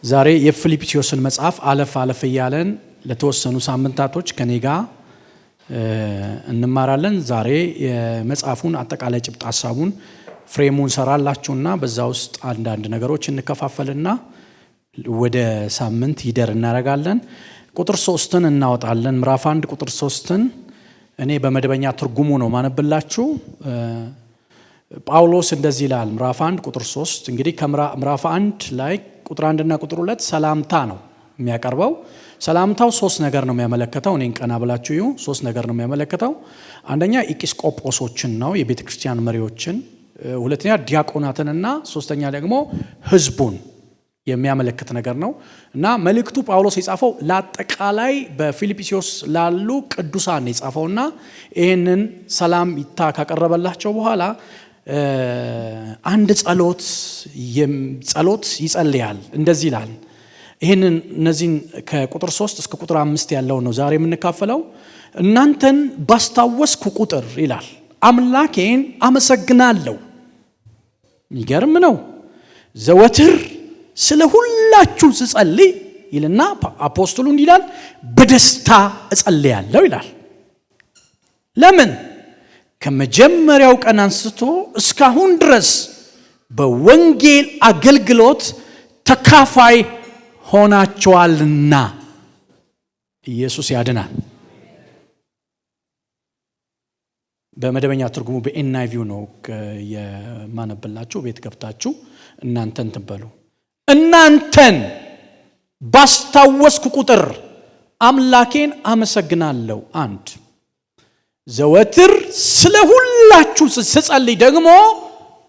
ዛሬ የፊልጵስዩስን መጽሐፍ አለፍ እያለን ለተወሰኑ ሳምንታቶች ከኔ ጋር እንማራለን። ዛሬ የመጽሐፉን አጠቃላይ ጭብጥ ሐሳቡን ፍሬሙን ሰራላችሁና በዛ ውስጥ አንዳንድ ነገሮች እንከፋፈልና ወደ ሳምንት ይደር እናረጋለን። ቁጥር 3ን እናወጣለን። ምዕራፍ 1 ቁጥር 3ን እኔ በመደበኛ ትርጉሙ ነው ማነብላችሁ። ጳውሎስ እንደዚህ ይላል። ምዕራፍ 1 ቁጥር 3 እንግዲህ ከምዕራፍ 1 ላይ ቁጥር 1 እና ቁጥር 2 ሰላምታ ነው የሚያቀርበው። ሰላምታው ሶስት ነገር ነው የሚያመለክተው። እኔን ቀና ብላችሁ ሶስት ነገር ነው የሚያመለክተው። አንደኛ ኤጲስቆጶሶችን ነው፣ የቤተ ክርስቲያን መሪዎችን፣ ሁለተኛ ዲያቆናትንና ሶስተኛ ደግሞ ሕዝቡን የሚያመለክት ነገር ነው እና መልእክቱ ጳውሎስ የጻፈው ለአጠቃላይ በፊልጵስዩስ ላሉ ቅዱሳን የጻፈውና ይህንን ሰላምታ ካቀረበላቸው በኋላ አንድ ጸሎት ይጸልያል። እንደዚህ ይላል። እነዚህን ከቁጥር 3 እስከ ቁጥር 5 ያለው ነው ዛሬ የምንካፈለው። እናንተን ባስታወስኩ ቁጥር ይላል አምላኬን አመሰግናለሁ። የሚገርም ነው። ዘወትር ስለ ሁላችሁ ስጸልይ ይልና አፖስቶሉ እንዲህ ይላል፣ በደስታ እጸልያለሁ ይላል። ለምን? ከመጀመሪያው ቀን አንስቶ እስካሁን ድረስ በወንጌል አገልግሎት ተካፋይ ሆናችኋልና። ኢየሱስ ያድናል። በመደበኛ ትርጉሙ በኤንአይቪ ነው የማነብላችሁ። ቤት ገብታችሁ እናንተን ትበሉ። እናንተን ባስታወስኩ ቁጥር አምላኬን አመሰግናለሁ። አንድ ዘወትር ስለ ሁላችሁ ስጸልይ ደግሞ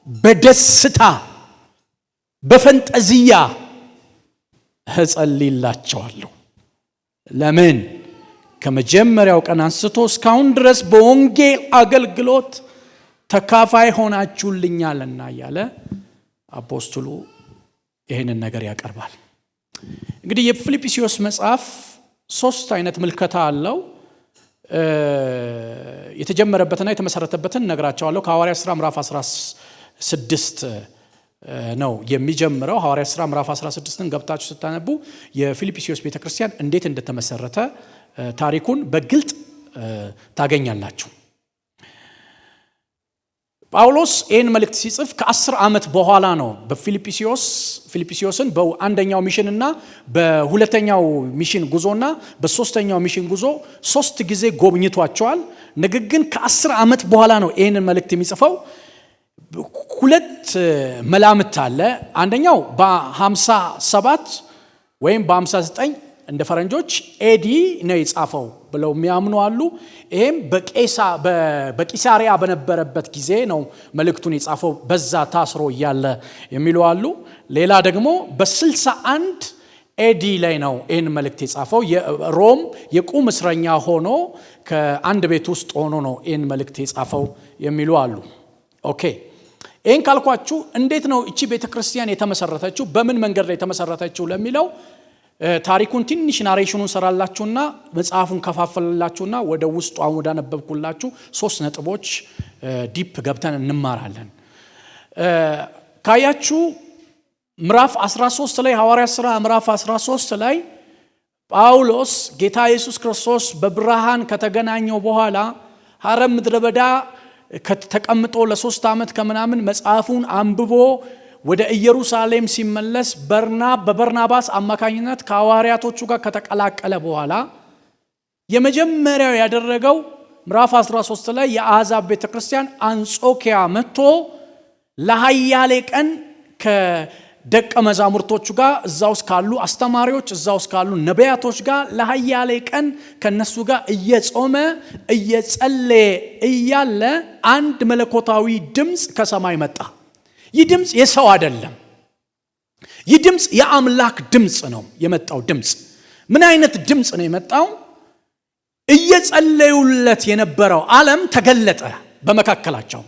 በደስታ በፈንጠዚያ እጸልይላችኋለሁ። ለምን? ከመጀመሪያው ቀን አንስቶ እስካሁን ድረስ በወንጌል አገልግሎት ተካፋይ ሆናችሁልኛልና እያለ አፖስቶሉ ይህንን ነገር ያቀርባል። እንግዲህ የፊልጵስዩስ መጽሐፍ ሶስት አይነት ምልከታ አለው። የተጀመረበትና የተመሰረተበትን ነግራቸዋለሁ። ከሐዋርያት ሥራ ምዕራፍ 16 ነው የሚጀምረው። ሐዋርያት ሥራ ምዕራፍ 16ን ገብታችሁ ስታነቡ የፊልጵስዩስ ቤተክርስቲያን እንዴት እንደተመሰረተ ታሪኩን በግልጥ ታገኛላችሁ። ጳውሎስ ይህን መልእክት ሲጽፍ ከ10 ዓመት በኋላ ነው ፊልጵስዩስን በአንደኛው ሚሽን እና በሁለተኛው ሚሽን ጉዞና በሶስተኛው ሚሽን ጉዞ 3 ጊዜ ጎብኝቷቸዋል። ነገር ግን ከ10 ዓመት በኋላ ነው ይህንን መልእክት የሚጽፈው። ሁለት መላምት አለ። አንደኛው በ57 ወይም በ59 እንደ ፈረንጆች ኤዲ ነው የጻፈው ብለው የሚያምኑ አሉ። ይሄም በቂሳሪያ በነበረበት ጊዜ ነው መልእክቱን የጻፈው፣ በዛ ታስሮ እያለ የሚሉ አሉ። ሌላ ደግሞ በ61 ኤዲ ላይ ነው ይህን መልእክት የጻፈው። የሮም የቁም እስረኛ ሆኖ ከአንድ ቤት ውስጥ ሆኖ ነው ይህን መልእክት የጻፈው የሚሉ አሉ። ኦኬ፣ ይህን ካልኳችሁ እንዴት ነው እቺ ቤተክርስቲያን የተመሰረተችው፣ በምን መንገድ ላይ የተመሰረተችው ለሚለው ታሪኩን ትንሽ ናሬሽኑን ሰራላችሁና መጽሐፉን ከፋፈላችሁና ወደ ውስጡ አሁን ወዳነበብኩላችሁ 3 ነጥቦች ዲፕ ገብተን እንማራለን። ካያችሁ ምዕራፍ 13 ላይ ሐዋርያት ሥራ ምዕራፍ 13 ላይ ጳውሎስ ጌታ ኢየሱስ ክርስቶስ በብርሃን ከተገናኘው በኋላ ሐረም ምድረ በዳ ተቀምጦ ለ3 ዓመት ከምናምን መጽሐፉን አንብቦ ወደ ኢየሩሳሌም ሲመለስ በበርናባስ አማካኝነት ከሐዋርያቶቹ ጋር ከተቀላቀለ በኋላ የመጀመሪያው ያደረገው ምዕራፍ 13 ላይ የአሕዛብ ቤተክርስቲያን አንጾኪያ መጥቶ ለሃያሌ ቀን ከደቀ መዛሙርቶቹ ጋር እዛው ካሉ አስተማሪዎች እዛው ካሉ ነቢያቶች ጋር ለሃያሌ ቀን ከነሱ ጋር እየጾመ እየጸለየ እያለ አንድ መለኮታዊ ድምጽ ከሰማይ መጣ። ይህ ድምጽ የሰው አይደለም። ይህ ድምጽ የአምላክ ድምጽ ነው የመጣው። ድምጽ ምን አይነት ድምጽ ነው የመጣው? እየጸለዩለት የነበረው ዓለም ተገለጠ በመካከላቸው።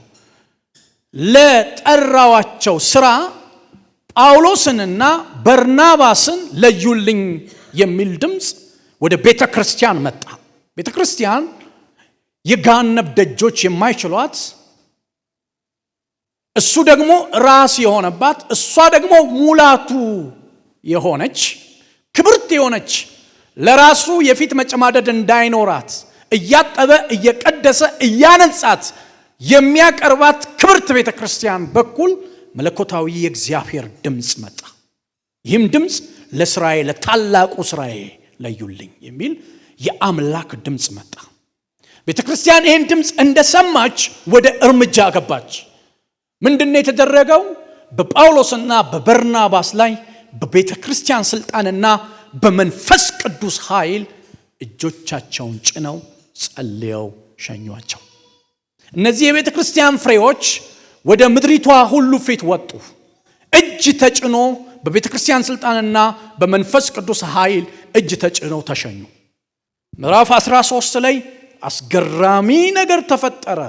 ለጠራዋቸው ስራ ጳውሎስንና በርናባስን ለዩልኝ የሚል ድምጽ ወደ ቤተክርስቲያን መጣ። ቤተክርስቲያን የገሃነም ደጆች የማይችሏት፣ እሱ ደግሞ ራስ የሆነባት፣ እሷ ደግሞ ሙላቱ የሆነች ክብርት የሆነች ለራሱ የፊት መጨማደድ እንዳይኖራት እያጠበ እየቀደሰ እያነጻት የሚያቀርባት ክብርት ቤተክርስቲያን በኩል መለኮታዊ የእግዚአብሔር ድምጽ መጣ። ይህም ድምጽ ለስራዬ ለታላቁ ስራዬ ለዩልኝ የሚል የአምላክ ድምጽ መጣ። ቤተክርስቲያን ይህን ድምጽ እንደሰማች ወደ እርምጃ ገባች። ምንድነው የተደረገው? በጳውሎስና በበርናባስ ላይ በቤተክርስቲያን ስልጣንና በመንፈስ ቅዱስ ኃይል እጆቻቸውን ጭነው ጸልየው ሸኟቸው። እነዚህ የቤተክርስቲያን ፍሬዎች ወደ ምድሪቷ ሁሉ ፊት ወጡ። እጅ ተጭኖ በቤተክርስቲያን ስልጣንና በመንፈስ ቅዱስ ኃይል እጅ ተጭነው ተሸኙ። ምዕራፍ 13 ላይ አስገራሚ ነገር ተፈጠረ።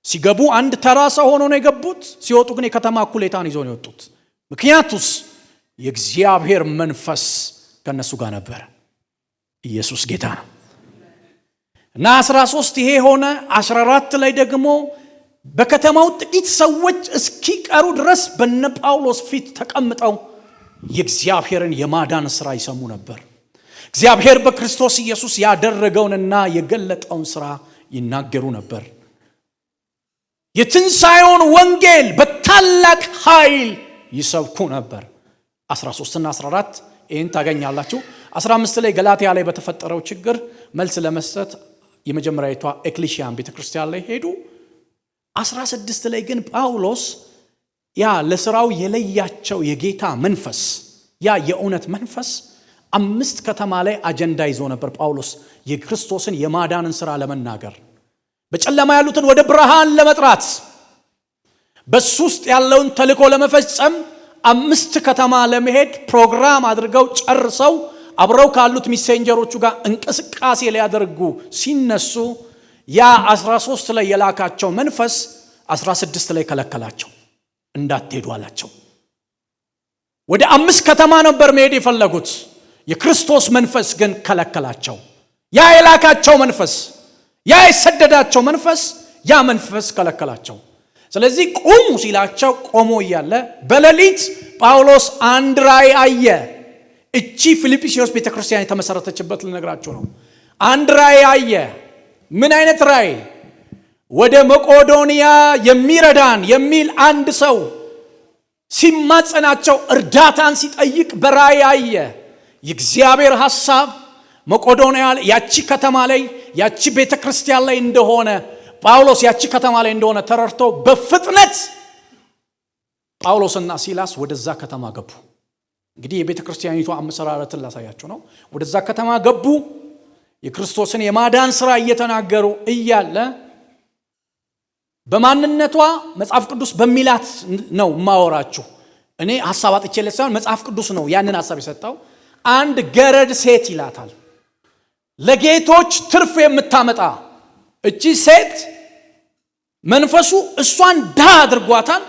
ሲገቡ አንድ ተራ ሰው ሆኖ ነው የገቡት። ሲወጡ ግን የከተማ እኩሌታን ይዘው ነው የወጡት። ምክንያቱስ የእግዚአብሔር መንፈስ ከነሱ ጋር ነበር። ኢየሱስ ጌታ ነው። እና 13 ይሄ ሆነ። 14 ላይ ደግሞ በከተማው ጥቂት ሰዎች እስኪቀሩ ድረስ በነ ጳውሎስ ፊት ተቀምጠው የእግዚአብሔርን የማዳን ሥራ ይሰሙ ነበር። እግዚአብሔር በክርስቶስ ኢየሱስ ያደረገውንና የገለጠውን ሥራ ይናገሩ ነበር። የትንሣኤውን ወንጌል በታላቅ ኃይል ይሰብኩ ነበር። 13 እና 14 ይህን ታገኛላችሁ። 15 ላይ ገላትያ ላይ በተፈጠረው ችግር መልስ ለመስጠት የመጀመሪያዊቷ ኤክሊሲያን ቤተክርስቲያን ላይ ሄዱ። 16 ላይ ግን ጳውሎስ ያ ለሥራው የለያቸው የጌታ መንፈስ ያ የእውነት መንፈስ 5 ከተማ ላይ አጀንዳ ይዞ ነበር። ጳውሎስ የክርስቶስን የማዳንን ሥራ ለመናገር፣ በጨለማ ያሉትን ወደ ብርሃን ለመጥራት፣ በሱ ውስጥ ያለውን ተልእኮ ለመፈጸም 5 ከተማ ለመሄድ ፕሮግራም አድርገው ጨርሰው አብረው ካሉት ሚሴንጀሮቹ ጋር እንቅስቃሴ ሊያደርጉ ሲነሱ ያ 13 ላይ የላካቸው መንፈስ 16 ላይ ከለከላቸው። እንዳትሄዱ አላቸው። ወደ 5 ከተማ ነበር መሄድ የፈለጉት። የክርስቶስ መንፈስ ግን ከለከላቸው። ያ የላካቸው መንፈስ፣ ያ የሰደዳቸው መንፈስ፣ ያ መንፈስ ከለከላቸው። ስለዚህ ቁሙ ሲላቸው ቆሞ እያለ በሌሊት ጳውሎስ አንድ ራእይ አየ። እቺ ፊልጵስዩስ ቤተክርስቲያን የተመሰረተችበት ልነግራችሁ ነው። አንድ ራእይ አየ። ምን አይነት ራእይ? ወደ መቄዶንያ የሚረዳን የሚል አንድ ሰው ሲማጸናቸው እርዳታን ሲጠይቅ በራእይ አየ። የእግዚአብሔር ሐሳብ መቄዶንያ ያቺ ከተማ ላይ ያቺ ቤተክርስቲያን ላይ እንደሆነ ጳውሎስ ያቺ ከተማ ላይ እንደሆነ ተረድቶ በፍጥነት ጳውሎስና ሲላስ ወደዛ ከተማ ገቡ። እንግዲህ የቤተክርስቲያኒቷ አመሰራረትን ላሳያችሁ ነው። ወደዛ ከተማ ገቡ። የክርስቶስን የማዳን ሥራ እየተናገሩ እያለ በማንነቷ መጽሐፍ ቅዱስ በሚላት ነው ማወራችሁ። እኔ ሐሳብ አጥቼለት ሳይሆን መጽሐፍ ቅዱስ ነው ያንን ሐሳብ የሰጠው። አንድ ገረድ ሴት ይላታል። ለጌቶች ትርፍ የምታመጣ እቺ ሴት መንፈሱ እሷን ድሃ አድርጓታል።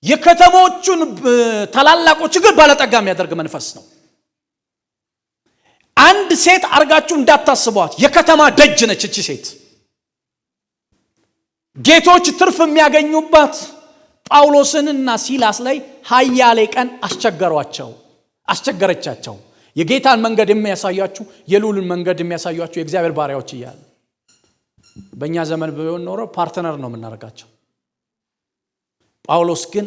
የከተሞቹን ታላላቆች ግን ባለጠጋ የሚያደርግ መንፈስ ነው። አንድ ሴት አርጋችሁ እንዳታስቧት፣ የከተማ ደጅ ነች እቺ ሴት። ጌቶች ትርፍ የሚያገኙባት ጳውሎስንና ሲላስ ላይ ሀያሌ ቀን አስቸገረቻቸው። የጌታን መንገድ የሚያሳያችሁ የልዑልን መንገድ የሚያሳያችሁ የእግዚአብሔር ባሪያዎች እያለ በእኛ ዘመን ቢሆን ኖሮ ፓርትነር ነው የምናደርጋቸው። ጳውሎስ ግን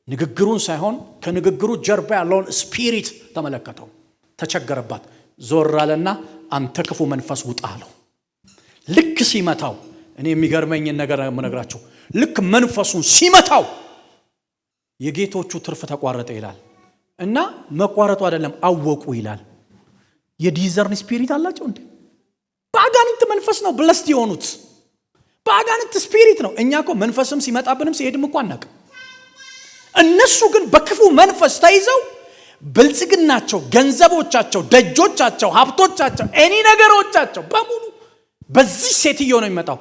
ንግግሩን ሳይሆን ከንግግሩ ጀርባ ያለውን ስፒሪት ተመለከተው፣ ተቸገረባት። ዞር አለና አንተ ክፉ መንፈስ ውጣ አለው። ልክ ሲመታው እኔ የሚገርመኝን ነገር የምነግራችሁ፣ ልክ መንፈሱን ሲመታው የጌቶቹ ትርፍ ተቋረጠ ይላል። እና መቋረጡ አይደለም አወቁ ይላል። የዲዘርን ስፒሪት አላቸው እንዴ! በአጋንንት መንፈስ ነው ብለስት የሆኑት፣ በአጋንንት ስፒሪት ነው። እኛ እኮ መንፈስም ሲመጣብንም ሲሄድም እኮ አናውቅም። እነሱ ግን በክፉ መንፈስ ተይዘው ብልጽግናቸው፣ ገንዘቦቻቸው፣ ደጆቻቸው፣ ሀብቶቻቸው፣ እኔ ነገሮቻቸው በሙሉ በዚህ ሴትዮ ነው የሚመጣው።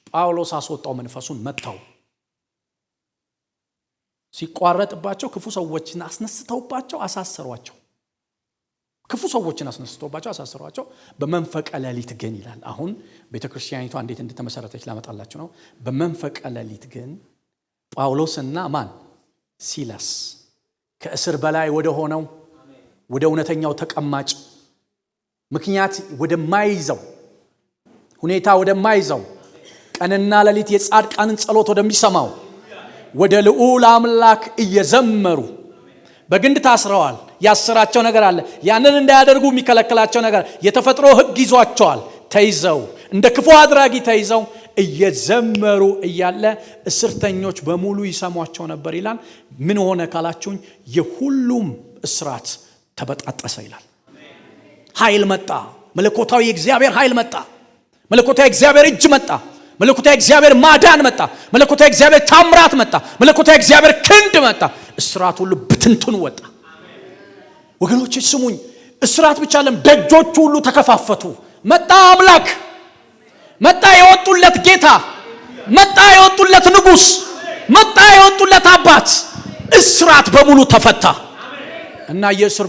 ጳውሎስ አስወጣው፣ መንፈሱን መታው። ሲቋረጥባቸው ክፉ ሰዎችን አስነስተውባቸው አሳሰሯቸው። ክፉ ሰዎችን አስነስተውባቸው አሳሰሯቸው። በመንፈቀ ሌሊት ግን ይላል። አሁን ቤተክርስቲያኒቷ እንዴት እንደተመሰረተች ላመጣላችሁ ነው። በመንፈቀ ሌሊት ግን ጳውሎስና ማን ሲላስ ከእስር በላይ ወደ ሆነው ወደ እውነተኛው ተቀማጭ ምክንያት ወደማይዘው ሁኔታ ወደማይዘው ቀንና ሌሊት የጻድቃንን ጸሎት ወደሚሰማው ወደ ልዑል አምላክ እየዘመሩ በግንድ ታስረዋል። ያሰራቸው ነገር አለ። ያንን እንዳያደርጉ የሚከለክላቸው ነገር የተፈጥሮ ሕግ ይዟቸዋል። ተይዘው እንደ ክፉ አድራጊ ተይዘው እየዘመሩ እያለ እስርተኞች በሙሉ ይሰሟቸው ነበር ይላል። ምን ሆነ ካላችሁኝ የሁሉም እስራት ተበጣጠሰ ይላል። ኃይል መጣ። መለኮታዊ የእግዚአብሔር ኃይል መጣ። መለኮታዊ የእግዚአብሔር እጅ መጣ። መለኮታዊ እግዚአብሔር ማዳን መጣ። መለኮታዊ እግዚአብሔር ታምራት መጣ። መለኮታዊ እግዚአብሔር ክንድ መጣ። እስራት ሁሉ ብትንትን ወጣ። ወገኖች ስሙኝ፣ እስራት ብቻ አይደለም፣ ደጆች ሁሉ ተከፋፈቱ። መጣ አምላክ፣ መጣ የወጡለት ጌታ፣ መጣ የወጡለት ንጉስ፣ መጣ የወጡለት አባት። እስራት በሙሉ ተፈታ እና የእስር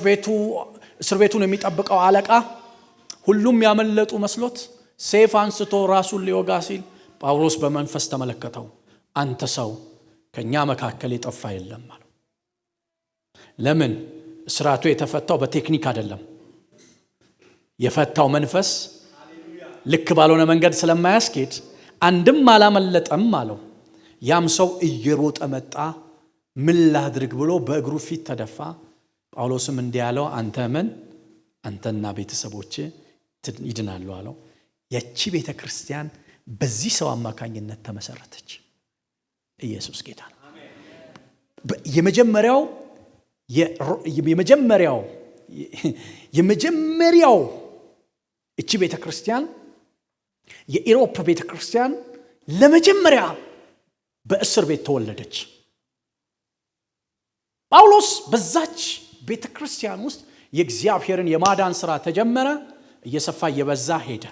ቤቱን የሚጠብቀው አለቃ ሁሉም ያመለጡ መስሎት ሰይፍ አንስቶ ራሱን ሊወጋ ሲል ጳውሎስ በመንፈስ ተመለከተው። አንተ ሰው ከኛ መካከል የጠፋ የለም አለው። ለምን? እስራቱ የተፈታው በቴክኒክ አይደለም። የፈታው መንፈስ ልክ ባልሆነ መንገድ ስለማያስኬድ አንድም አላመለጠም አለው። ያም ሰው እየሮጠ መጣ። ምን ላድርግ ብሎ በእግሩ ፊት ተደፋ። ጳውሎስም እንዲህ አለው፣ አንተ ምን አንተና ቤተሰቦች ይድናሉ አለው። ያቺ ቤተ ክርስቲያን በዚህ ሰው አማካኝነት ተመሰረተች። ኢየሱስ ጌታ ነው። የመጀመሪያው እቺ ቤተ ክርስቲያን የኢሮፕ ቤተ ክርስቲያን ለመጀመሪያ በእስር ቤት ተወለደች። ጳውሎስ በዛች ቤተ ክርስቲያን ውስጥ የእግዚአብሔርን የማዳን ሥራ ተጀመረ። እየሰፋ እየበዛ ሄደ።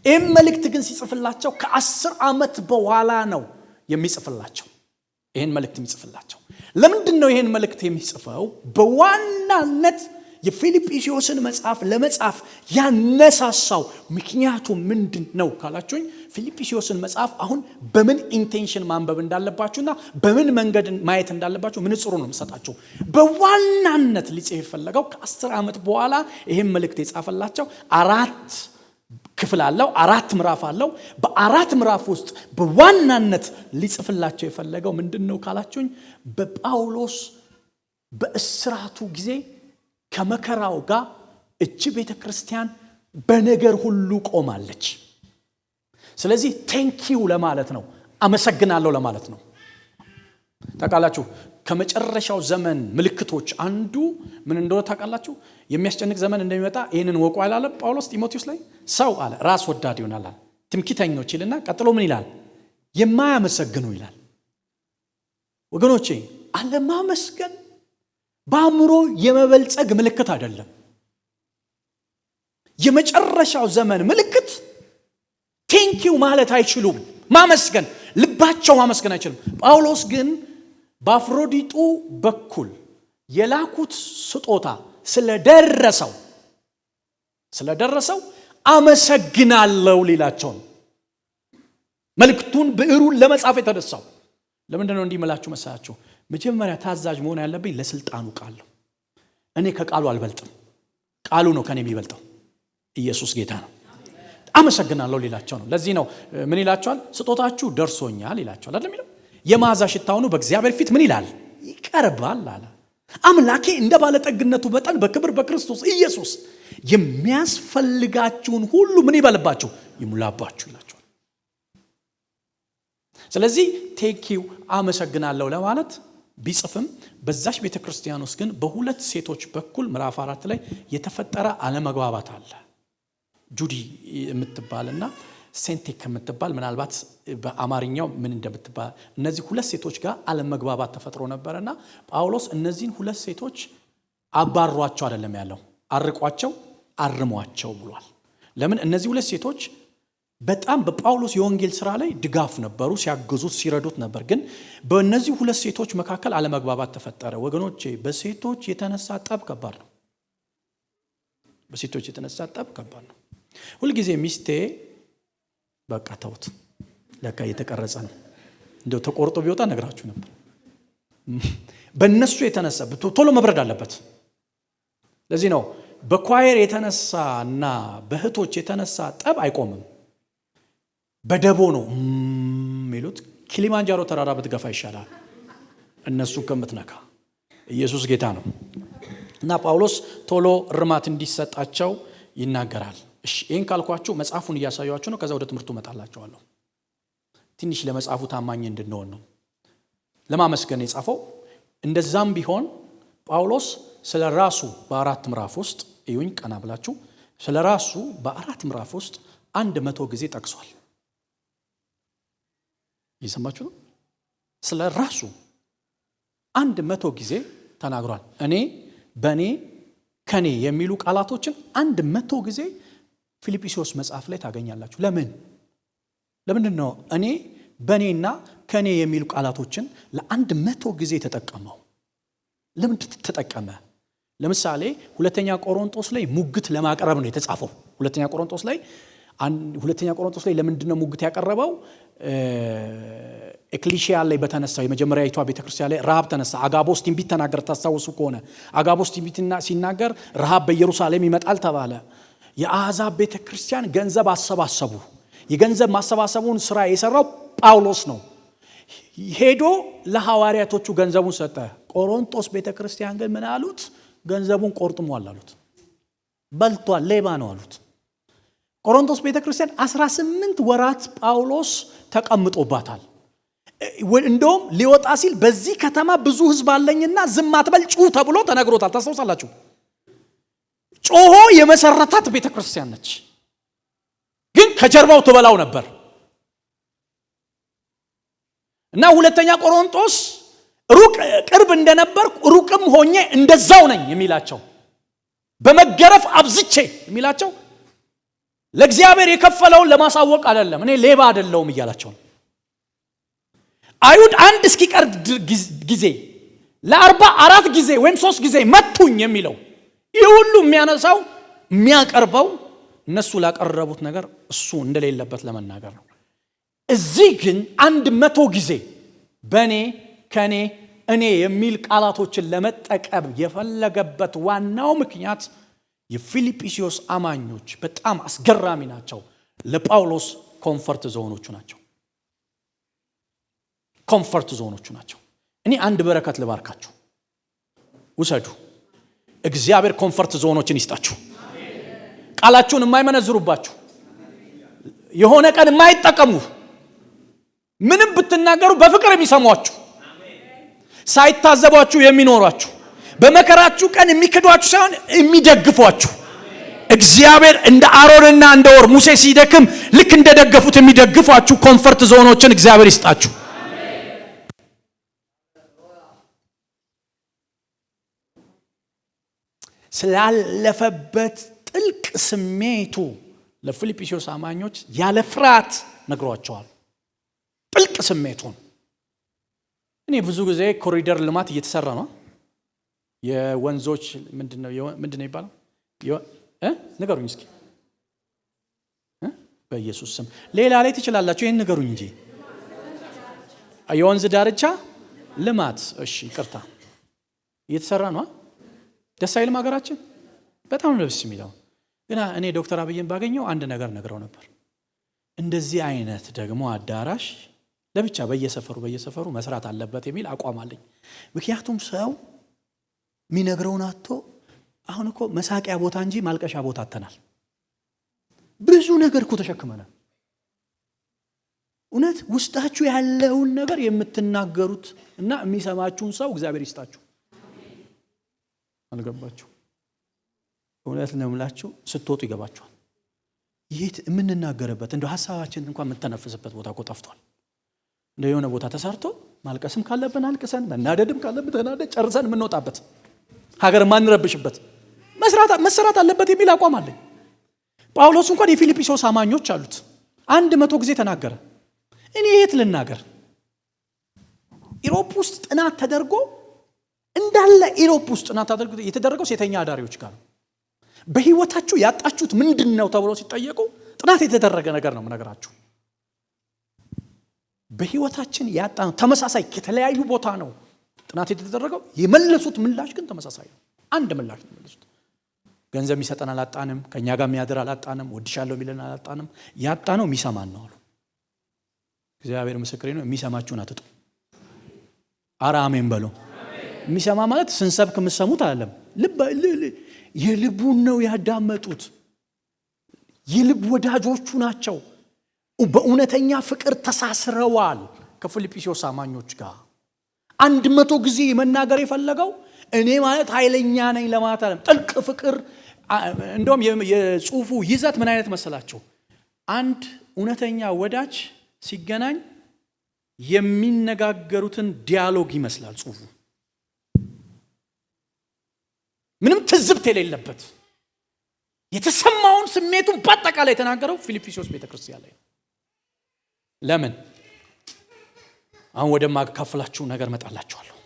ይህም መልእክት ግን ሲጽፍላቸው ከ10 ዓመት በኋላ ነው የሚጽፍላቸው። ይህን መልእክት የሚጽፍላቸው ለምንድን ነው? ይህን መልእክት የሚጽፈው በዋናነት የፊልጵስዩስን መጽሐፍ ለመጻፍ ያነሳሳው ምክንያቱ ምንድን ነው ካላችሁኝ፣ ፊልጵስዩስን መጽሐፍ አሁን በምን ኢንቴንሽን ማንበብ እንዳለባችሁና በምን መንገድ ማየት እንዳለባችሁ ምንጽሩ ነው የምሰጣችሁ። በዋናነት ሊጽፍ የፈለገው ከ10 ዓመት በኋላ ይህን መልእክት የጻፈላቸው 4 ክፍል አለው፣ 4 ምዕራፍ አለው። በ4 ምዕራፍ ውስጥ በዋናነት ሊጽፍላቸው የፈለገው ምንድን ነው ካላችሁኝ፣ በጳውሎስ በእስራቱ ጊዜ ከመከራው ጋር እቺ ቤተ ክርስቲያን በነገር ሁሉ ቆማለች። ስለዚህ ቴንኪዩ ለማለት ነው፣ አመሰግናለሁ ለማለት ነው። ታውቃላችሁ ከመጨረሻው ዘመን ምልክቶች አንዱ ምን እንደሆነ ታውቃላችሁ? የሚያስጨንቅ ዘመን እንደሚመጣ ይህንን ወቁ አላለ ጳውሎስ ጢሞቴዎስ ላይ? ሰው አለ ራስ ወዳድ ይሆናል፣ ትምክህተኞች ይልና ቀጥሎ ምን ይላል? የማያመሰግኑ ይላል። ወገኖቼ አለማመስገን በአእምሮ የመበልጸግ ምልክት አይደለም። የመጨረሻው ዘመን ምልክት ቴንኪው ማለት አይችሉም። ማመስገን ልባቸው ማመስገን አይችልም። ጳውሎስ ግን በአፍሮዲጡ በኩል የላኩት ስጦታ ስለደረሰው አመሰግናለሁ ሊላቸው ነው። መልእክቱን ብዕሩን ለመጻፍ የተነሳው ለምንድን ነው? እንዲህ ምላችሁ መሳያችሁ። መጀመሪያ ታዛዥ መሆን ያለብኝ ለስልጣኑ ቃል ነው። እኔ ከቃሉ አልበልጥም፣ ቃሉ ነው ከኔ የሚበልጠው። ኢየሱስ ጌታ ነው። አመሰግናለሁ ሊላቸው ነው። ለዚህ ነው ምን ይላቸዋል? ስጦታችሁ ደርሶኛል ይላቸዋል አይደል የሚለው። የመዓዛ ሽታው ነው በእግዚአብሔር ፊት ምን ይላል? ይቀርባል አለ። አምላኬ እንደ ባለጠግነቱ መጠን በክብር በክርስቶስ ኢየሱስ የሚያስፈልጋችሁን ሁሉ ምን ይበልባችሁ? ይሙላባችሁ ይላቸዋል። ስለዚህ ቴንኪው አመሰግናለሁ ለማለት ቢጽፍም በዛች ቤተክርስቲያን ውስጥ ግን በሁለት ሴቶች በኩል ምዕራፍ 4 ላይ የተፈጠረ አለመግባባት አለ። ጁዲ የምትባልና ሴንቴክ የምትባል ምናልባት በአማርኛው ምን እንደምትባል እነዚህ ሁለት ሴቶች ጋር አለመግባባት ተፈጥሮ ነበርና ጳውሎስ እነዚህን ሁለት ሴቶች አባሯቸው አይደለም ያለው፣ አርቋቸው አርሟቸው ብሏል። ለምን? እነዚህ ሁለት ሴቶች በጣም በጳውሎስ የወንጌል ሥራ ላይ ድጋፍ ነበሩ፣ ሲያግዙት ሲረዱት ነበር። ግን በእነዚህ ሁለት ሴቶች መካከል አለመግባባት ተፈጠረ። ወገኖቼ በሴቶች የተነሳ ጠብ ከባድ ነው። በሴቶች የተነሳ ጠብ ከባድ ነው። ሁልጊዜ ሚስቴ በቃ ተውት ለካ እየተቀረጸ ነው እንደው ተቆርጦ ቢወጣ ነግራችሁ ነበር። በእነሱ የተነሳ ቶሎ መብረድ አለበት። ለዚህ ነው በኳየር የተነሳና በእህቶች የተነሳ ጠብ አይቆምም። በደቦ ነው የሚሉት። ኪሊማንጃሮ ተራራ ብትገፋ ይሻላል እነሱ ከምትነካ። ኢየሱስ ጌታ ነው። እና ጳውሎስ ቶሎ እርማት እንዲሰጣቸው ይናገራል። እሺ ይሄን ካልኳችሁ መጽሐፉን እያሳያችሁ ነው። ከዛ ወደ ትምህርቱ መጣላችኋለሁ። ትንሽ ለመጽሐፉ ታማኝ እንድንሆን ነው ለማመስገን የጻፈው። እንደዛም ቢሆን ጳውሎስ ስለራሱ በአራት ምዕራፍ ውስጥ እዩኝ ቀና ብላችሁ ስለራሱ በአራት ምዕራፍ ውስጥ 100 ጊዜ ጠቅሷል። እየሰማችሁ ነው? ስለራሱ 100 ጊዜ ተናግሯል። እኔ፣ በእኔ፣ ከኔ የሚሉ ቃላቶችን 100 ጊዜ ፊልጵስዩስ መጽሐፍ ላይ ታገኛላችሁ። ለምንድን ነው እኔ፣ በእኔና ከኔ የሚሉ ቃላቶችን ለ100 ጊዜ ተጠቀመው? ለምን ተጠቀመ? ለምሳሌ ሁለተኛ ቆሮንቶስ ላይ ሙግት ለማቅረብ ነው የተጻፈው። ሁለተኛ ቆሮንቶስ ላይ ለምንድን ነው ሙግት ያቀረበው? ኤክሊሺያ ላይ በተነሳው የመጀመሪያዊቷ ቤተክርስቲያን ላይ ረሃብ ተነሳ። አጋቦስ ትንቢት ተናገረ። ታስታውሱ ከሆነ አጋቦስ ትንቢት ሲናገር ረሃብ በኢየሩሳሌም ይመጣል ተባለ። የአሕዛብ ቤተክርስቲያን ገንዘብ አሰባሰቡ። የገንዘብ ማሰባሰቡን ስራ የሰራው ጳውሎስ ነው። ሄዶ ለሐዋርያቶቹ ገንዘቡን ሰጠ። ቆሮንቶስ ቤተክርስቲያን ግን ምን አሉት? ገንዘቡን ቆርጥሟል አሉት። በልቷል፣ ሌባ ነው አሉት። ቆሮንቶስ ቤተክርስቲያን 18 ወራት ጳውሎስ ተቀምጦባታል። እንደውም ሊወጣ ሲል በዚህ ከተማ ብዙ ሕዝብ አለኝና ዝም አትበል ጩህ ተብሎ ተነግሮታል። ታስታውሳላችሁ? ጮሆ የመሰረታት ቤተክርስቲያን ነች። ግን ከጀርባው ትበላው ነበር። እና ሁለተኛ ቆሮንቶስ ቅርብ እንደነበር ሩቅም ሆኜ እንደዛው ነኝ የሚላቸው፣ በመገረፍ አብዝቼ የሚላቸው ለእግዚአብሔር የከፈለውን ለማሳወቅ አይደለም፣ እኔ ሌባ አይደለሁም እያላቸው ነው። አይሁድ አንድ እስኪቀር ጊዜ ለ44 ጊዜ ወይም 3 ጊዜ መቱኝ የሚለው ይህ ሁሉ የሚያነሳው የሚያቀርበው እነሱ ላቀረቡት ነገር እሱ እንደሌለበት ለመናገር ነው። እዚህ ግን 100 ጊዜ በእኔ፣ ከኔ፣ እኔ የሚል ቃላቶችን ለመጠቀም የፈለገበት ዋናው ምክንያት የፊልጵስዩስ አማኞች በጣም አስገራሚ ናቸው። ለጳውሎስ ኮምፈርት ዞኖቹ ናቸው። ኮምፈርት ዞኖቹ ናቸው። እኔ አንድ በረከት ልባርካችሁ፣ ውሰዱ። እግዚአብሔር ኮምፈርት ዞኖችን ይስጣችሁ። ቃላችሁን የማይመነዝሩባችሁ፣ የሆነ ቀን የማይጠቀሙ፣ ምንም ብትናገሩ በፍቅር የሚሰሟችሁ፣ ሳይታዘቧችሁ የሚኖሯችሁ፣ በመከራችሁ ቀን የሚክዷችሁ ሳይሆን የሚደግፏችሁ፣ እግዚአብሔር እንደ አሮንና እንደ ኦር ሙሴ ሲደክም ልክ እንደደገፉት የሚደግፏችሁ ኮምፈርት ዞኖችን እግዚአብሔር ይስጣችሁ። ስላለፈበት ጥልቅ ስሜቱ ለፊልጵስዩስ አማኞች ያለ ፍርሃት ነግሯቸዋል። ጥልቅ ስሜቱን እኔ ብዙ ጊዜ ኮሪደር ልማት እየተሰራ ነው። የወንዞች ምንድነው ይባላል? ንገሩኝ እስኪ በኢየሱስ ስም። ሌላ ላይ ትችላላችሁ፣ ይሄን ንገሩኝ እንጂ የወንዝ ዳርቻ ልማት። እሺ ይቅርታ፣ እየተሰራ ነው። ደስ አይልም? ሀገራችን በጣም ደስ የሚለው ግን እኔ ዶክተር አብይን ባገኘው አንድ ነገር ነግረው ነበር። እንደዚህ አይነት ደግሞ አዳራሽ ለብቻ በየሰፈሩ መስራት አለበት የሚል አቋም አለኝ። ምክንያቱም ሰው የሚነግረውን አጥቶ አሁን እኮ መሳቂያ ቦታ እንጂ ማልቀሻ ቦታ አተናል። ብዙ ነገር እኮ ተሸክመናል። እውነት ውስጣችሁ ያለውን ነገር የምትናገሩት እና የሚሰማችሁን ሰው እግዚአብሔር ይስጣችሁ። አልገባችሁ? እውነት ነው የምላችሁ፣ ስትወጡ ይገባችኋል። ይሄ የምንናገርበት እንደው ሐሳባችን እንኳን የምንተነፍስበት ቦታ እኮ ጠፍቷል። እንደ የሆነ ቦታ ተሰርቶ ማልቀስም ካለብን አልቅሰን፣ መናደድም ካለብን ተናደድ፣ ጨርሰን የምንወጣበት፣ ሀገር ማንረብሽበት መሰራት አለበት የሚል አቋም አለኝ። ጳውሎስ እንኳን የፊልጵስዩስ አማኞች አሉት 100 ጊዜ ተናገረ። እኔ የት ልናገር? ኢሮፕ ውስጥ ጥናት ተደርጎ እንዳለ ኢሮፕ ውስጥ ጥናት ተደርጎ የተደረገው ሴተኛ አዳሪዎች ጋር በህይወታችሁ ያጣችሁት ምንድነው ተብሎ ሲጠየቁ ጥናት የተደረገ ነገር ነው የምነግራችሁ። በህይወታችን ያጣነው ተመሳሳይ ከተለያዩ ቦታ ነው ጥናት የተደረገው የመለሱት ምላሽ ግን ተመሳሳይ ነው። አንድ ምላሽ ነው የመለሱት። ገንዘብ የሚሰጠን አላጣንም፣ ከኛ ጋር የሚያድር አላጣንም፣ ወድሻለሁ የሚለን አላጣንም፣ ያጣነው የሚሰማን ነው አሉ። እግዚአብሔር ምስክሬ ነው። የሚሰማችሁን አትጡ። ኧረ አሜን በሉ። የሚሰማ ማለት ስንሰብክ የምትሰሙት አይደለም፣ የልቡን ነው ያዳመጡት። የልብ ወዳጆቹ ናቸው። በእውነተኛ ፍቅር ተሳስረዋል ከፊልጵስዩስ አማኞች ጋር። 100 ጊዜ መናገር የፈለገው እኔ ማለት ኃይለኛ ነኝ ለማለት አይደለም፣ ጥልቅ ፍቅር። እንደውም የጽሁፉ ይዘት ምን አይነት መሰላችሁ? አንድ እውነተኛ ወዳጅ ሲገናኝ የሚነጋገሩትን ዲያሎግ ይመስላል ጽሁፉ። ምንም ትዝብት የሌለበት የተሰማውን ስሜቱን በአጠቃላይ የተናገረው ፊልጵስዩስ ቤተክርስቲያን ላይ ነው። ለምን? አሁን ወደ ማካፈላችሁ ነገር መጣላችኋለሁ።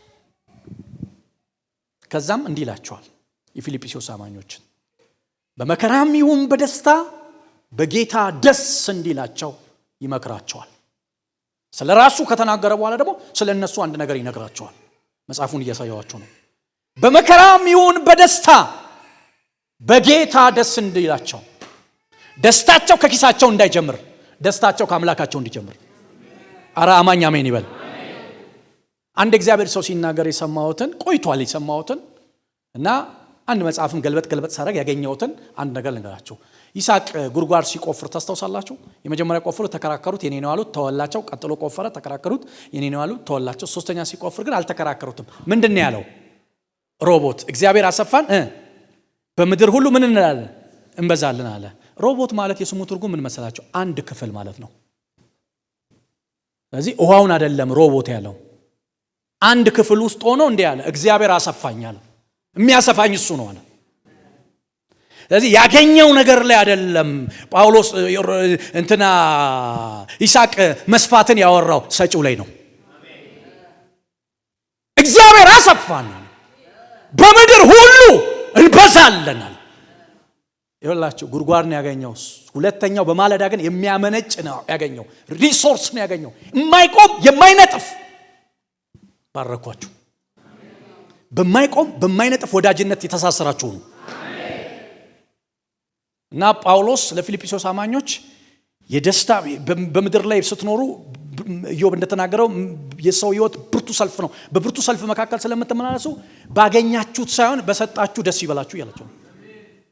ከዛም እንዲህ ይላቸዋል የፊልጵስዩስ አማኞችን በመከራም ይሁን በደስታ በጌታ ደስ እንዲላቸው ይመክራቸዋል። ስለራሱ ከተናገረ በኋላ ደግሞ ስለነሱ አንድ ነገር ይነግራቸዋል። መጽሐፉን እያሳያችሁ ነው። በመከራም ይሁን በደስታ በጌታ ደስ እንዲላቸው። ደስታቸው ከኪሳቸው እንዳይጀምር፣ ደስታቸው ከአምላካቸው እንዲጀምር። አረ አማኝ አሜን ይበል። አንድ እግዚአብሔር ሰው ሲናገር የሰማሁትን ቆይቷል የሰማሁትን እና አንድ መጽሐፍም ገልበጥ ሳረግ ያገኘሁትን አንድ ነገር ልንገራችሁ። ይስሐቅ ጉድጓድ ሲቆፍር ታስታውሳላችሁ? የመጀመሪያ ቆፍሩ ተከራከሩት፣ የኔ ነው አሉት፣ ተወላቸው። ቀጥሎ ቆፈረ፣ ተከራከሩት፣ የኔ ነው አሉት፣ ተወላቸው። ሶስተኛ ሲቆፍር ግን አልተከራከሩትም። ምንድነው ያለው? ሮቦት። እግዚአብሔር አሰፋን በምድር ሁሉ ምን እንላለን? እንበዛለን አለ። ሮቦት ማለት የስሙ ትርጉም ምን መሰላችሁ? አንድ ክፍል ማለት ነው። ስለዚህ ውሃውን አይደለም ሮቦት ያለው፣ አንድ ክፍል ውስጥ ሆኖ እንዲህ ያለ እግዚአብሔር አሰፋኛል። የሚያሰፋኝ እሱ ነው አለ። ስለዚህ ያገኘው ነገር ላይ አይደለም ጳውሎስ ይስሐቅ መስፋትን ያወራው ሰጪው ላይ ነው። እግዚአብሔር አሰፋን፣ በምድር ሁሉ እንበዛለናል። ይኸውላችሁ ጉድጓድ ነው ያገኘው። ሁለተኛው በማለዳ ግን የሚያመነጭ ነው ያገኘው። ሪሶርስ ነው ያገኘው፣ የማይቆም የማይነጥፍ። ባረኳችሁ። በማይቆም በማይነጥፍ ወዳጅነት የተሳሰራችሁ ነው። እና ጳውሎስ ለፊልጵስዩስ አማኞች የደስታ በምድር ላይ ስትኖሩ ኢዮብ እንደተናገረው የሰው ሕይወት ብርቱ ሰልፍ ነው። በብርቱ ሰልፍ መካከል ስለምትመላለሱ ባገኛችሁት ሳይሆን በሰጣችሁ ደስ ይበላችሁ ያላችሁ።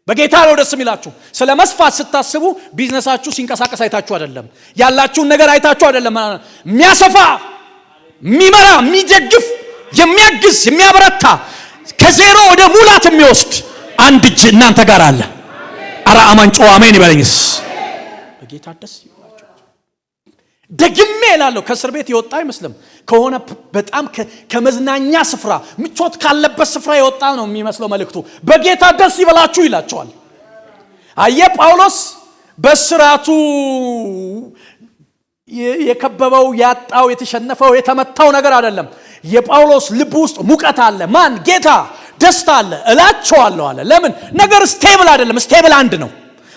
በጌታ ነው ደስ የሚላችሁ። ስለ መስፋት ስታስቡ ቢዝነሳችሁ ሲንቀሳቀስ አይታችሁ አይደለም፣ ያላችሁን ነገር አይታችሁ አይደለም። የሚያሰፋ የሚመራ የሚደግፍ የሚያግዝ የሚያበረታ ከዜሮ ወደ ሙላት የሚወስድ አንድ እጅ እናንተ ጋር አለ። አረ አማን ጮህ አሜን ይበለኝስ። በጌታ ደስ ይበላችሁ። ደግሜ እላለሁ ከእስር ቤት የወጣ አይመስልም። ከሆነ በጣም ከመዝናኛ ስፍራ ምቾት ካለበት ስፍራ የወጣ ነው የሚመስለው መልእክቱ። በጌታ ደስ ይበላችሁ ይላቸዋል። አየ ጳውሎስ በስራቱ የከበበው ያጣው የተሸነፈው የተመታው ነገር አይደለም። የጳውሎስ ልብ ውስጥ ሙቀት አለ። ማን? ጌታ። ደስታ አለ እላቸዋለሁ አለ። ለምን? ነገር ስቴብል አይደለም፣ ስቴብል አንድ ነው።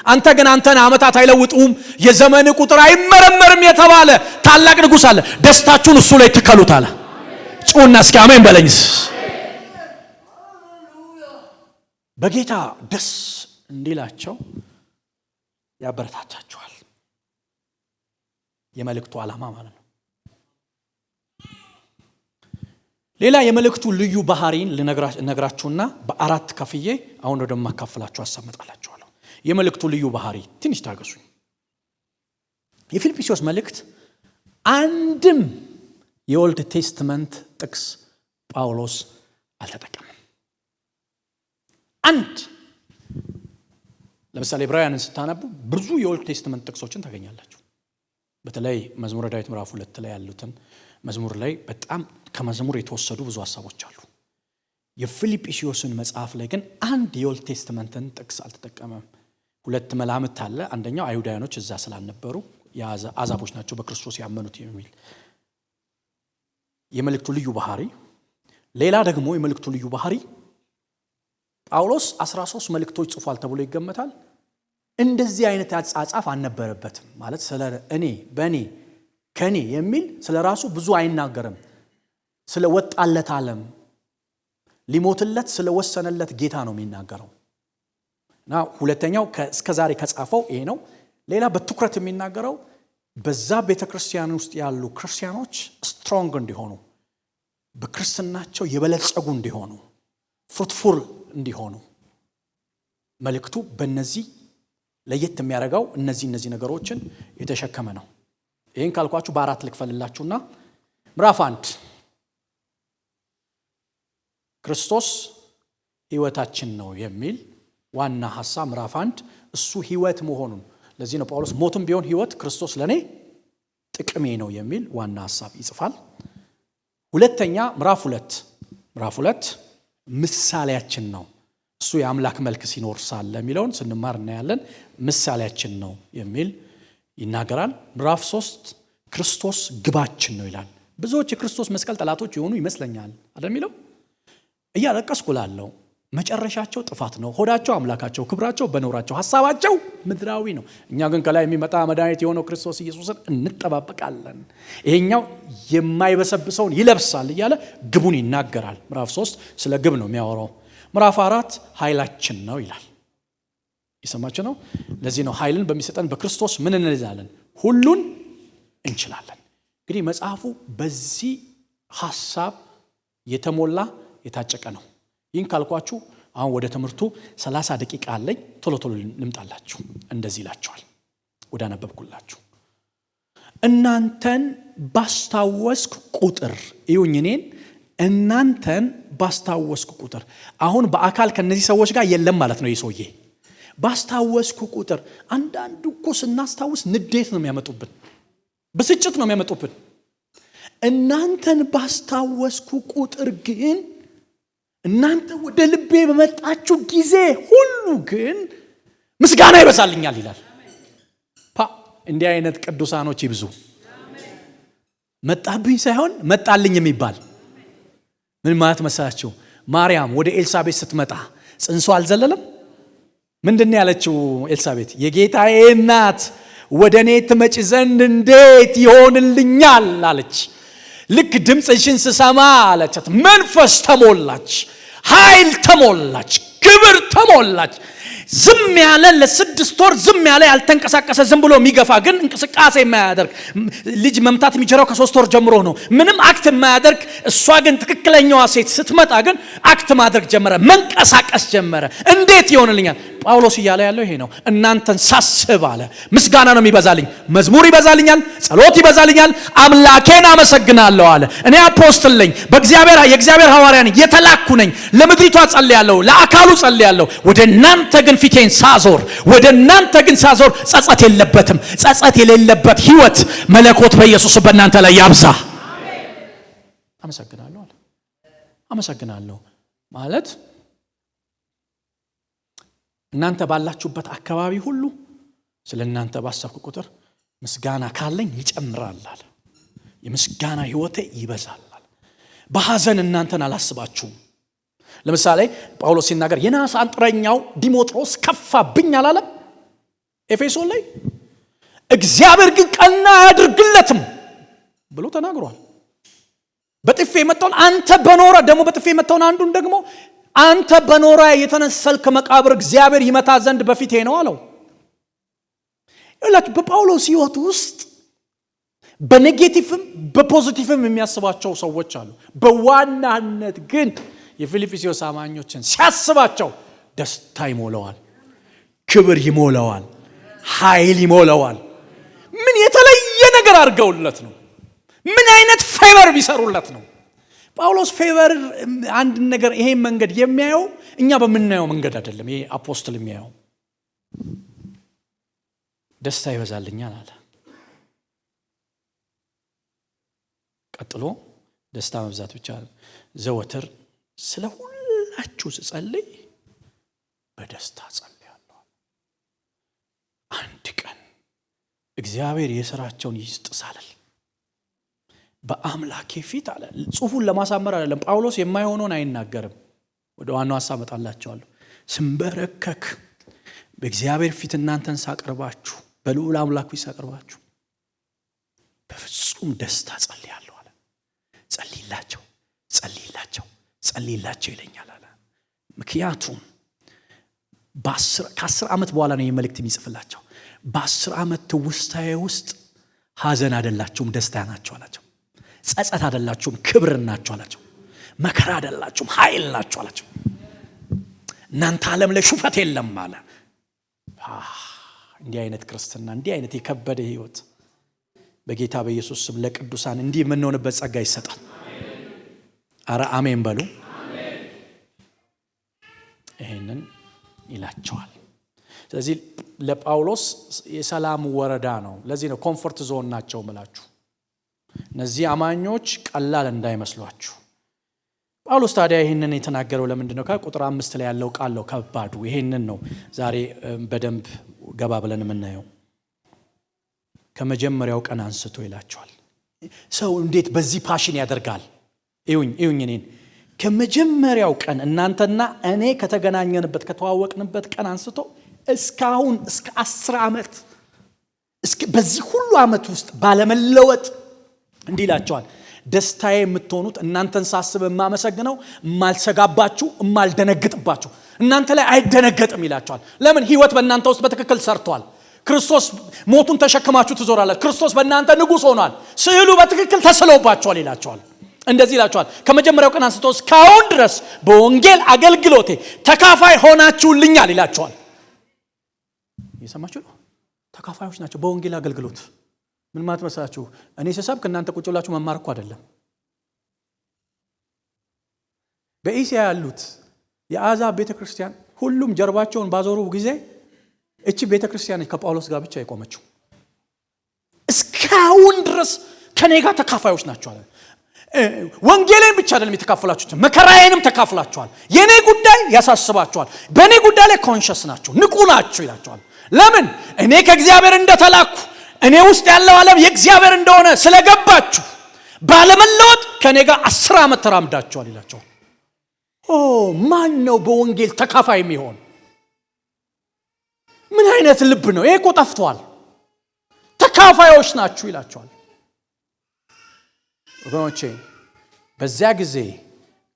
አንተ ግን አንተን ዓመታት አይለውጡም፣ የዘመን ቁጥር አይመረመርም የተባለ ታላቅ ንጉሥ አለ። ደስታችሁን እሱ ላይ ትከሉት አለ። ጩና እስኪ አሜን በለኝስ። በጌታ ደስ እንዲላቸው ያበረታታቸዋል። የመልእክቱ ዓላማ ማለት ነው። ሌላ የመልእክቱ ልዩ ባህሪን ልነግራችሁና በአራት ከፍዬ አሁን ወደ ማካፈላችሁ አሰምጣላችኋለሁ። የመልእክቱ ልዩ ባህሪ ትንሽ ታገሱኝ። የፊልጵስዩስ መልእክት አንድም የኦልድ ቴስትመንት ጥቅስ ጳውሎስ አልተጠቀመም። አንድ ለምሳሌ ዕብራውያንን ስታነቡ ብዙ የኦልድ ቴስትመንት ጥቅሶችን ታገኛላችሁ። በተለይ መዝሙረ ዳዊት ምዕራፍ 2 ላይ ያሉትን መዝሙር ላይ በጣም ከመዝሙር የተወሰዱ ብዙ ሐሳቦች አሉ። የፊልጵስዩስን መጽሐፍ ላይ ግን አንድ የኦልድ ቴስትመንትን ጥቅስ አልተጠቀመም። ሁለት መላምት አለ። አንደኛው አይሁዳውያኖች እዛ ስላልነበሩ አሕዛቦች ናቸው በክርስቶስ ያመኑት የሚል የመልእክቱ ልዩ ባህሪ። ሌላ ደግሞ የመልእክቱ ልዩ ባህሪ ጳውሎስ 13 መልእክቶች ጽፏል ተብሎ ይገመታል። እንደዚህ አይነት አጻጻፍ አልነበረበትም። ማለት ስለ እኔ በእኔ ከኔ የሚል ስለ ራሱ ብዙ አይናገርም። ስለወጣለት ዓለም ሊሞትለት ስለወሰነለት ጌታ ነው የሚናገረው። እና ሁለተኛው እስከዛሬ ከጻፈው ይሄ ነው። ሌላ በትኩረት የሚናገረው በዛ ቤተክርስቲያን ውስጥ ያሉ ክርስቲያኖች ስትሮንግ እንዲሆኑ፣ በክርስትናቸው የበለጸጉ እንዲሆኑ፣ ፍሩትፉል እንዲሆኑ መልእክቱ በእነዚህ ለየት የሚያደርገው እነዚህ ነገሮችን የተሸከመ ነው። ይሄን ካልኳችሁ በአራት ልክፈልላችሁና ምዕራፍ 1 ክርስቶስ ሕይወታችን ነው የሚል ዋና ሐሳብ ምዕራፍ 1 እሱ ሕይወት መሆኑን፣ ለዚህ ነው ጳውሎስ ሞትም ቢሆን ሕይወት ክርስቶስ ለኔ ጥቅሜ ነው የሚል ዋና ሐሳብ ይጽፋል። ሁለተኛ ምዕራፍ 2 ምሳሌያችን ነው፣ እሱ የአምላክ መልክ ሲኖር ሳለ የሚለውን ስንማር እናያለን። ምሳሌያችን ነው የሚል ይናገራል። ምዕራፍ 3 ክርስቶስ ግባችን ነው ይላል። ብዙዎች የክርስቶስ መስቀል ጠላቶች የሆኑ ይመስለኛል አይደል የሚለው እያለቀስኩ ላለው መጨረሻቸው ጥፋት ነው፣ ሆዳቸው አምላካቸው፣ ክብራቸው በኖራቸው፣ ሐሳባቸው ምድራዊ ነው። እኛ ግን ከላይ የሚመጣ መድኃኒት የሆነው ክርስቶስ ኢየሱስን እንጠባበቃለን። ይሄኛው የማይበሰብሰውን ይለብሳል እያለ ግቡን ይናገራል። ምዕራፍ 3 ስለ ግብ ነው የሚያወራው። ምዕራፍ 4 ኃይላችን ነው ይላል። ይሰማችሁ ነው። ለዚህ ነው ኃይልን በሚሰጠን በክርስቶስ ምን እንላለን? ሁሉን እንችላለን። እንግዲህ መጽሐፉ በዚህ ሐሳብ የተሞላ የታጨቀ ነው። ይህን ካልኳችሁ አሁን ወደ ትምህርቱ 30 ደቂቃ አለኝ። ቶሎ ልምጣላችሁ። እንደዚህ ይላችኋል ወደ አነበብኩላችሁ። እናንተን ባስታወስኩ ቁጥር ይሁን እኔን እናንተን ባስታወስኩ ቁጥር። አሁን በአካል ከነዚህ ሰዎች ጋር የለም ማለት ነው። ይሰውዬ ባስታወስኩ ቁጥር። አንዳንዱ እኮ ስናስታውስ ንዴት ነው የሚያመጡብን፣ ብስጭት ነው የሚያመጡብን። እናንተን ባስታወስኩ ቁጥር ግን እናንተ ወደ ልቤ በመጣችሁ ጊዜ ሁሉ ግን ምስጋና ይበዛልኛል ይላል። እንዲህ አይነት ቅዱሳኖች ይብዙ። መጣብኝ ሳይሆን መጣልኝ የሚባል ምን ማለት መሰላችሁ? ማርያም ወደ ኤልሳቤጥ ስትመጣ ጽንሷ አልዘለለም። ምንድን ነው ያለችው ኤልሳቤጥ? የጌታዬ እናት ወደ እኔ ትመጪ ዘንድ እንዴት ይሆንልኛል አለች። ልክ ድምፅሽን ስሰማ አለቻት መንፈስ ተሞላች፣ ኃይል ተሞላች፣ ክብር ተሞላች። ዝም ያለ ለ6 ወር ዝም ያለ ያልተንቀሳቀሰ ዝም ብሎ የሚገፋ ግን እንቅስቃሴ የማያደርግ ልጅ መምታት የሚጀራው ከ3 ወር ጀምሮ ነው። ምንም አክት የማያደርግ እሷ ግን ትክክለኛዋ ሴት ስትመጣ ግን አክት ማድረግ ጀመረ፣ መንቀሳቀስ ጀመረ። እንዴት ይሆንልኛል? ጳውሎስ እያለ ያለው ይሄ ነው። እናንተን ሳስብ አለ ምስጋና ነው የሚበዛልኝ፣ መዝሙር ይበዛልኛል፣ ጸሎት ይበዛልኛል፣ አምላኬን አመሰግናለሁ አለ። እኔ አፖስትል ነኝ፣ የእግዚአብሔር ሐዋርያ ነኝ፣ የተላኩ ነኝ። ለምድሪቷ ጸልያለሁ፣ ለአካሉ ጸልያለሁ። ወደ እናንተ ግን ፊቴን ሳዞር ጸጸት የለበትም። ጸጸት የሌለበት ሕይወት መለኮት በኢየሱስ በእናንተ ላይ ያብዛ። አመሰግናለሁ አለ። አመሰግናለሁ ማለት እናንተ ባላችሁበት አካባቢ ሁሉ ስለ እናንተ ባሰብኩ ቁጥር ምስጋና ካለኝ ይጨምራል አለ። የምስጋና ሕይወቴ ይበዛል አለ። በሐዘን እናንተን አላስባችሁም። ለምሳሌ ጳውሎስ ሲናገር የናስ አንጥረኛው ዲሞጥሮስ ከፋብኝ አላለም ኤፌሶን ላይ? እግዚአብሔር ግን ቀና ያድርግለትም ብሎ ተናግሯል። በጥፌ የመጣውን አንተ በኖረ ደግሞ በጥፌ የመጣውን አንዱን ደግሞ አንተ በኖረ የተነሰልክ መቃብር እግዚአብሔር ይመታ ዘንድ በፊቴ ነው አለው። ይላችሁ በጳውሎስ ሕይወት ውስጥ በኔጌቲቭም በፖዚቲቭም የሚያስባቸው ሰዎች አሉ። በዋናነት ግን የፊልጵስዩስ አማኞችን ሲያስባቸው ደስታ ይሞላዋል፣ ክብር ይሞላዋል፣ ኃይል ይሞላዋል። ምን የተለየ ነገር አድርገውለት ነው? ምን አይነት ፌቨር ቢሰሩለት ነው? ጳውሎስ ፌቨር አንድ ነገር ይሄ መንገድ የሚያየው እኛ በምናየው መንገድ አይደለም። ይሄ አፖስትል የሚያየው ደስታ ይበዛልኛል አለ። ቀጥሎ ደስታ መብዛት ብቻ ዘወትር ስለ ሁላችሁ ስጸልይ በደስታ ጸልያለሁ። አንድ ቀን እግዚአብሔር የሥራቸውን ይስጥሳል በአምላኬ ፊት አለ። ጽሑፉን ለማሳመር አይደለም። ጳውሎስ የማይሆነውን አይናገርም። ወደ ዋናው ሐሳብ መጣላችኋለሁ። ስንበረከክ በእግዚአብሔር ፊት እናንተን ሳቀርባችሁ፣ በልዑል አምላክ ፊት ሳቀርባችሁ በፍጹም ደስታ ጸልያለሁ አለ። ጸልይላቸው ጸልይላቸው ይለኛል አለ። ምክንያቱም ከ10 ዓመት በኋላ ነው የመልእክት የሚጽፍላቸው። በ10 ዓመት ትውስታዬ ውስጥ ሐዘን አይደላችሁም ደስታ ናችሁ አላቸው። ጸጸት አይደላችሁም ክብር ናችሁ አላቸው። መከራ አይደላችሁም ኃይል ናችሁ አላቸው። እናንተ ዓለም ላይ ሹፈት የለም አለ። እንዲህ አይነት ክርስትና እንዲህ አይነት የከበደ ህይወት በጌታ በኢየሱስ ስም ለቅዱሳን እንዲህ የምንሆንበት ጸጋ ይሰጣል። አረ አሜን በሉ። ይሄንን ይላቸዋል። ስለዚህ ለጳውሎስ የሰላም ወረዳ ነው። ለዚህ ነው ኮምፎርት ዞን ናቸው ማለት። እነዚህ አማኞች ቀላል እንዳይመስሏችሁ። ጳውሎስ ታዲያ ይሄንን የተናገረው ለምንድን ነው? ከቁጥር 5 ላይ ያለው ቃል ነው ከባዱ። ይሄንን ነው ዛሬ በደንብ ገባ ብለን የምናየው። ከመጀመሪያው ቀን አንስቶ ይላቸዋል። ሰው እንዴት በዚህ ፓሽን ያደርጋል? እዩኝ እኔን ከመጀመሪያው ቀን እናንተና እኔ ከተገናኘንበት ከተዋወቅንበት ቀን አንስቶ እስካሁን እስከ 10 ዓመት በዚህ ሁሉ ዓመት ውስጥ ባለመለወጥ እንዲህ ይላቸዋል። ደስታዬ የምትሆኑት እናንተን ሳስብ የማመሰግነው የማልሰጋባችሁ የማልደነግጥባችሁ እናንተ ላይ አይደነገጥም ይላቸዋል። ለምን? ህይወት በእናንተ ውስጥ በትክክል ሰርቷል። ክርስቶስ ሞቱን ተሸክማችሁ ትዞራላችሁ። ክርስቶስ በእናንተ ንጉሥ ሆኗል። ስዕሉ በትክክል ተስሎባችኋል ይላቸዋል። እንደዚህ ይላቸዋል። ከመጀመሪያው ቀን አንስቶ እስካሁን ድረስ በወንጌል አገልግሎቴ ተካፋይ ሆናችሁልኛል ይላቸዋል። እየሰማችሁ ነው? ተካፋዮች ናቸው በወንጌል አገልግሎት። ምን ማለት መሰላችሁ? እኔ ስሰብክ እናንተ ቁጭ ብላችሁ መማር እኮ አይደለም። በእስያ ያሉት የአሕዛብ ቤተክርስቲያን ሁሉም ጀርባቸውን ባዞሩ ጊዜ እቺ ቤተክርስቲያን ከጳውሎስ ጋር ብቻ የቆመችው። እስካሁን ድረስ ከኔ ጋር ተካፋዮች ናቸው አለ። ወንጌልን ብቻ አይደለም የተካፈላችሁት፣ መከራዬንም ተካፍላችኋል። የኔ ጉዳይ ያሳስባችኋል። በኔ ጉዳይ ላይ ኮንሸስ ናችሁ፣ ንቁ ናችሁ ይላችኋል። ለምን? እኔ ከእግዚአብሔር እንደተላኩ እኔ ውስጥ ያለው ዓለም የእግዚአብሔር እንደሆነ ስለገባችሁ ባለመለወጥ ከኔ ጋር 10 ዓመት ተራምዳችኋል ይላቸዋል። ማን ነው በወንጌል ተካፋይ የሚሆን? ምን አይነት ልብ ነው ይሄ? እኮ ጠፍቷል። ተካፋዮች ናችሁ ይላቸዋል። ወገኖቼ በዚያ ጊዜ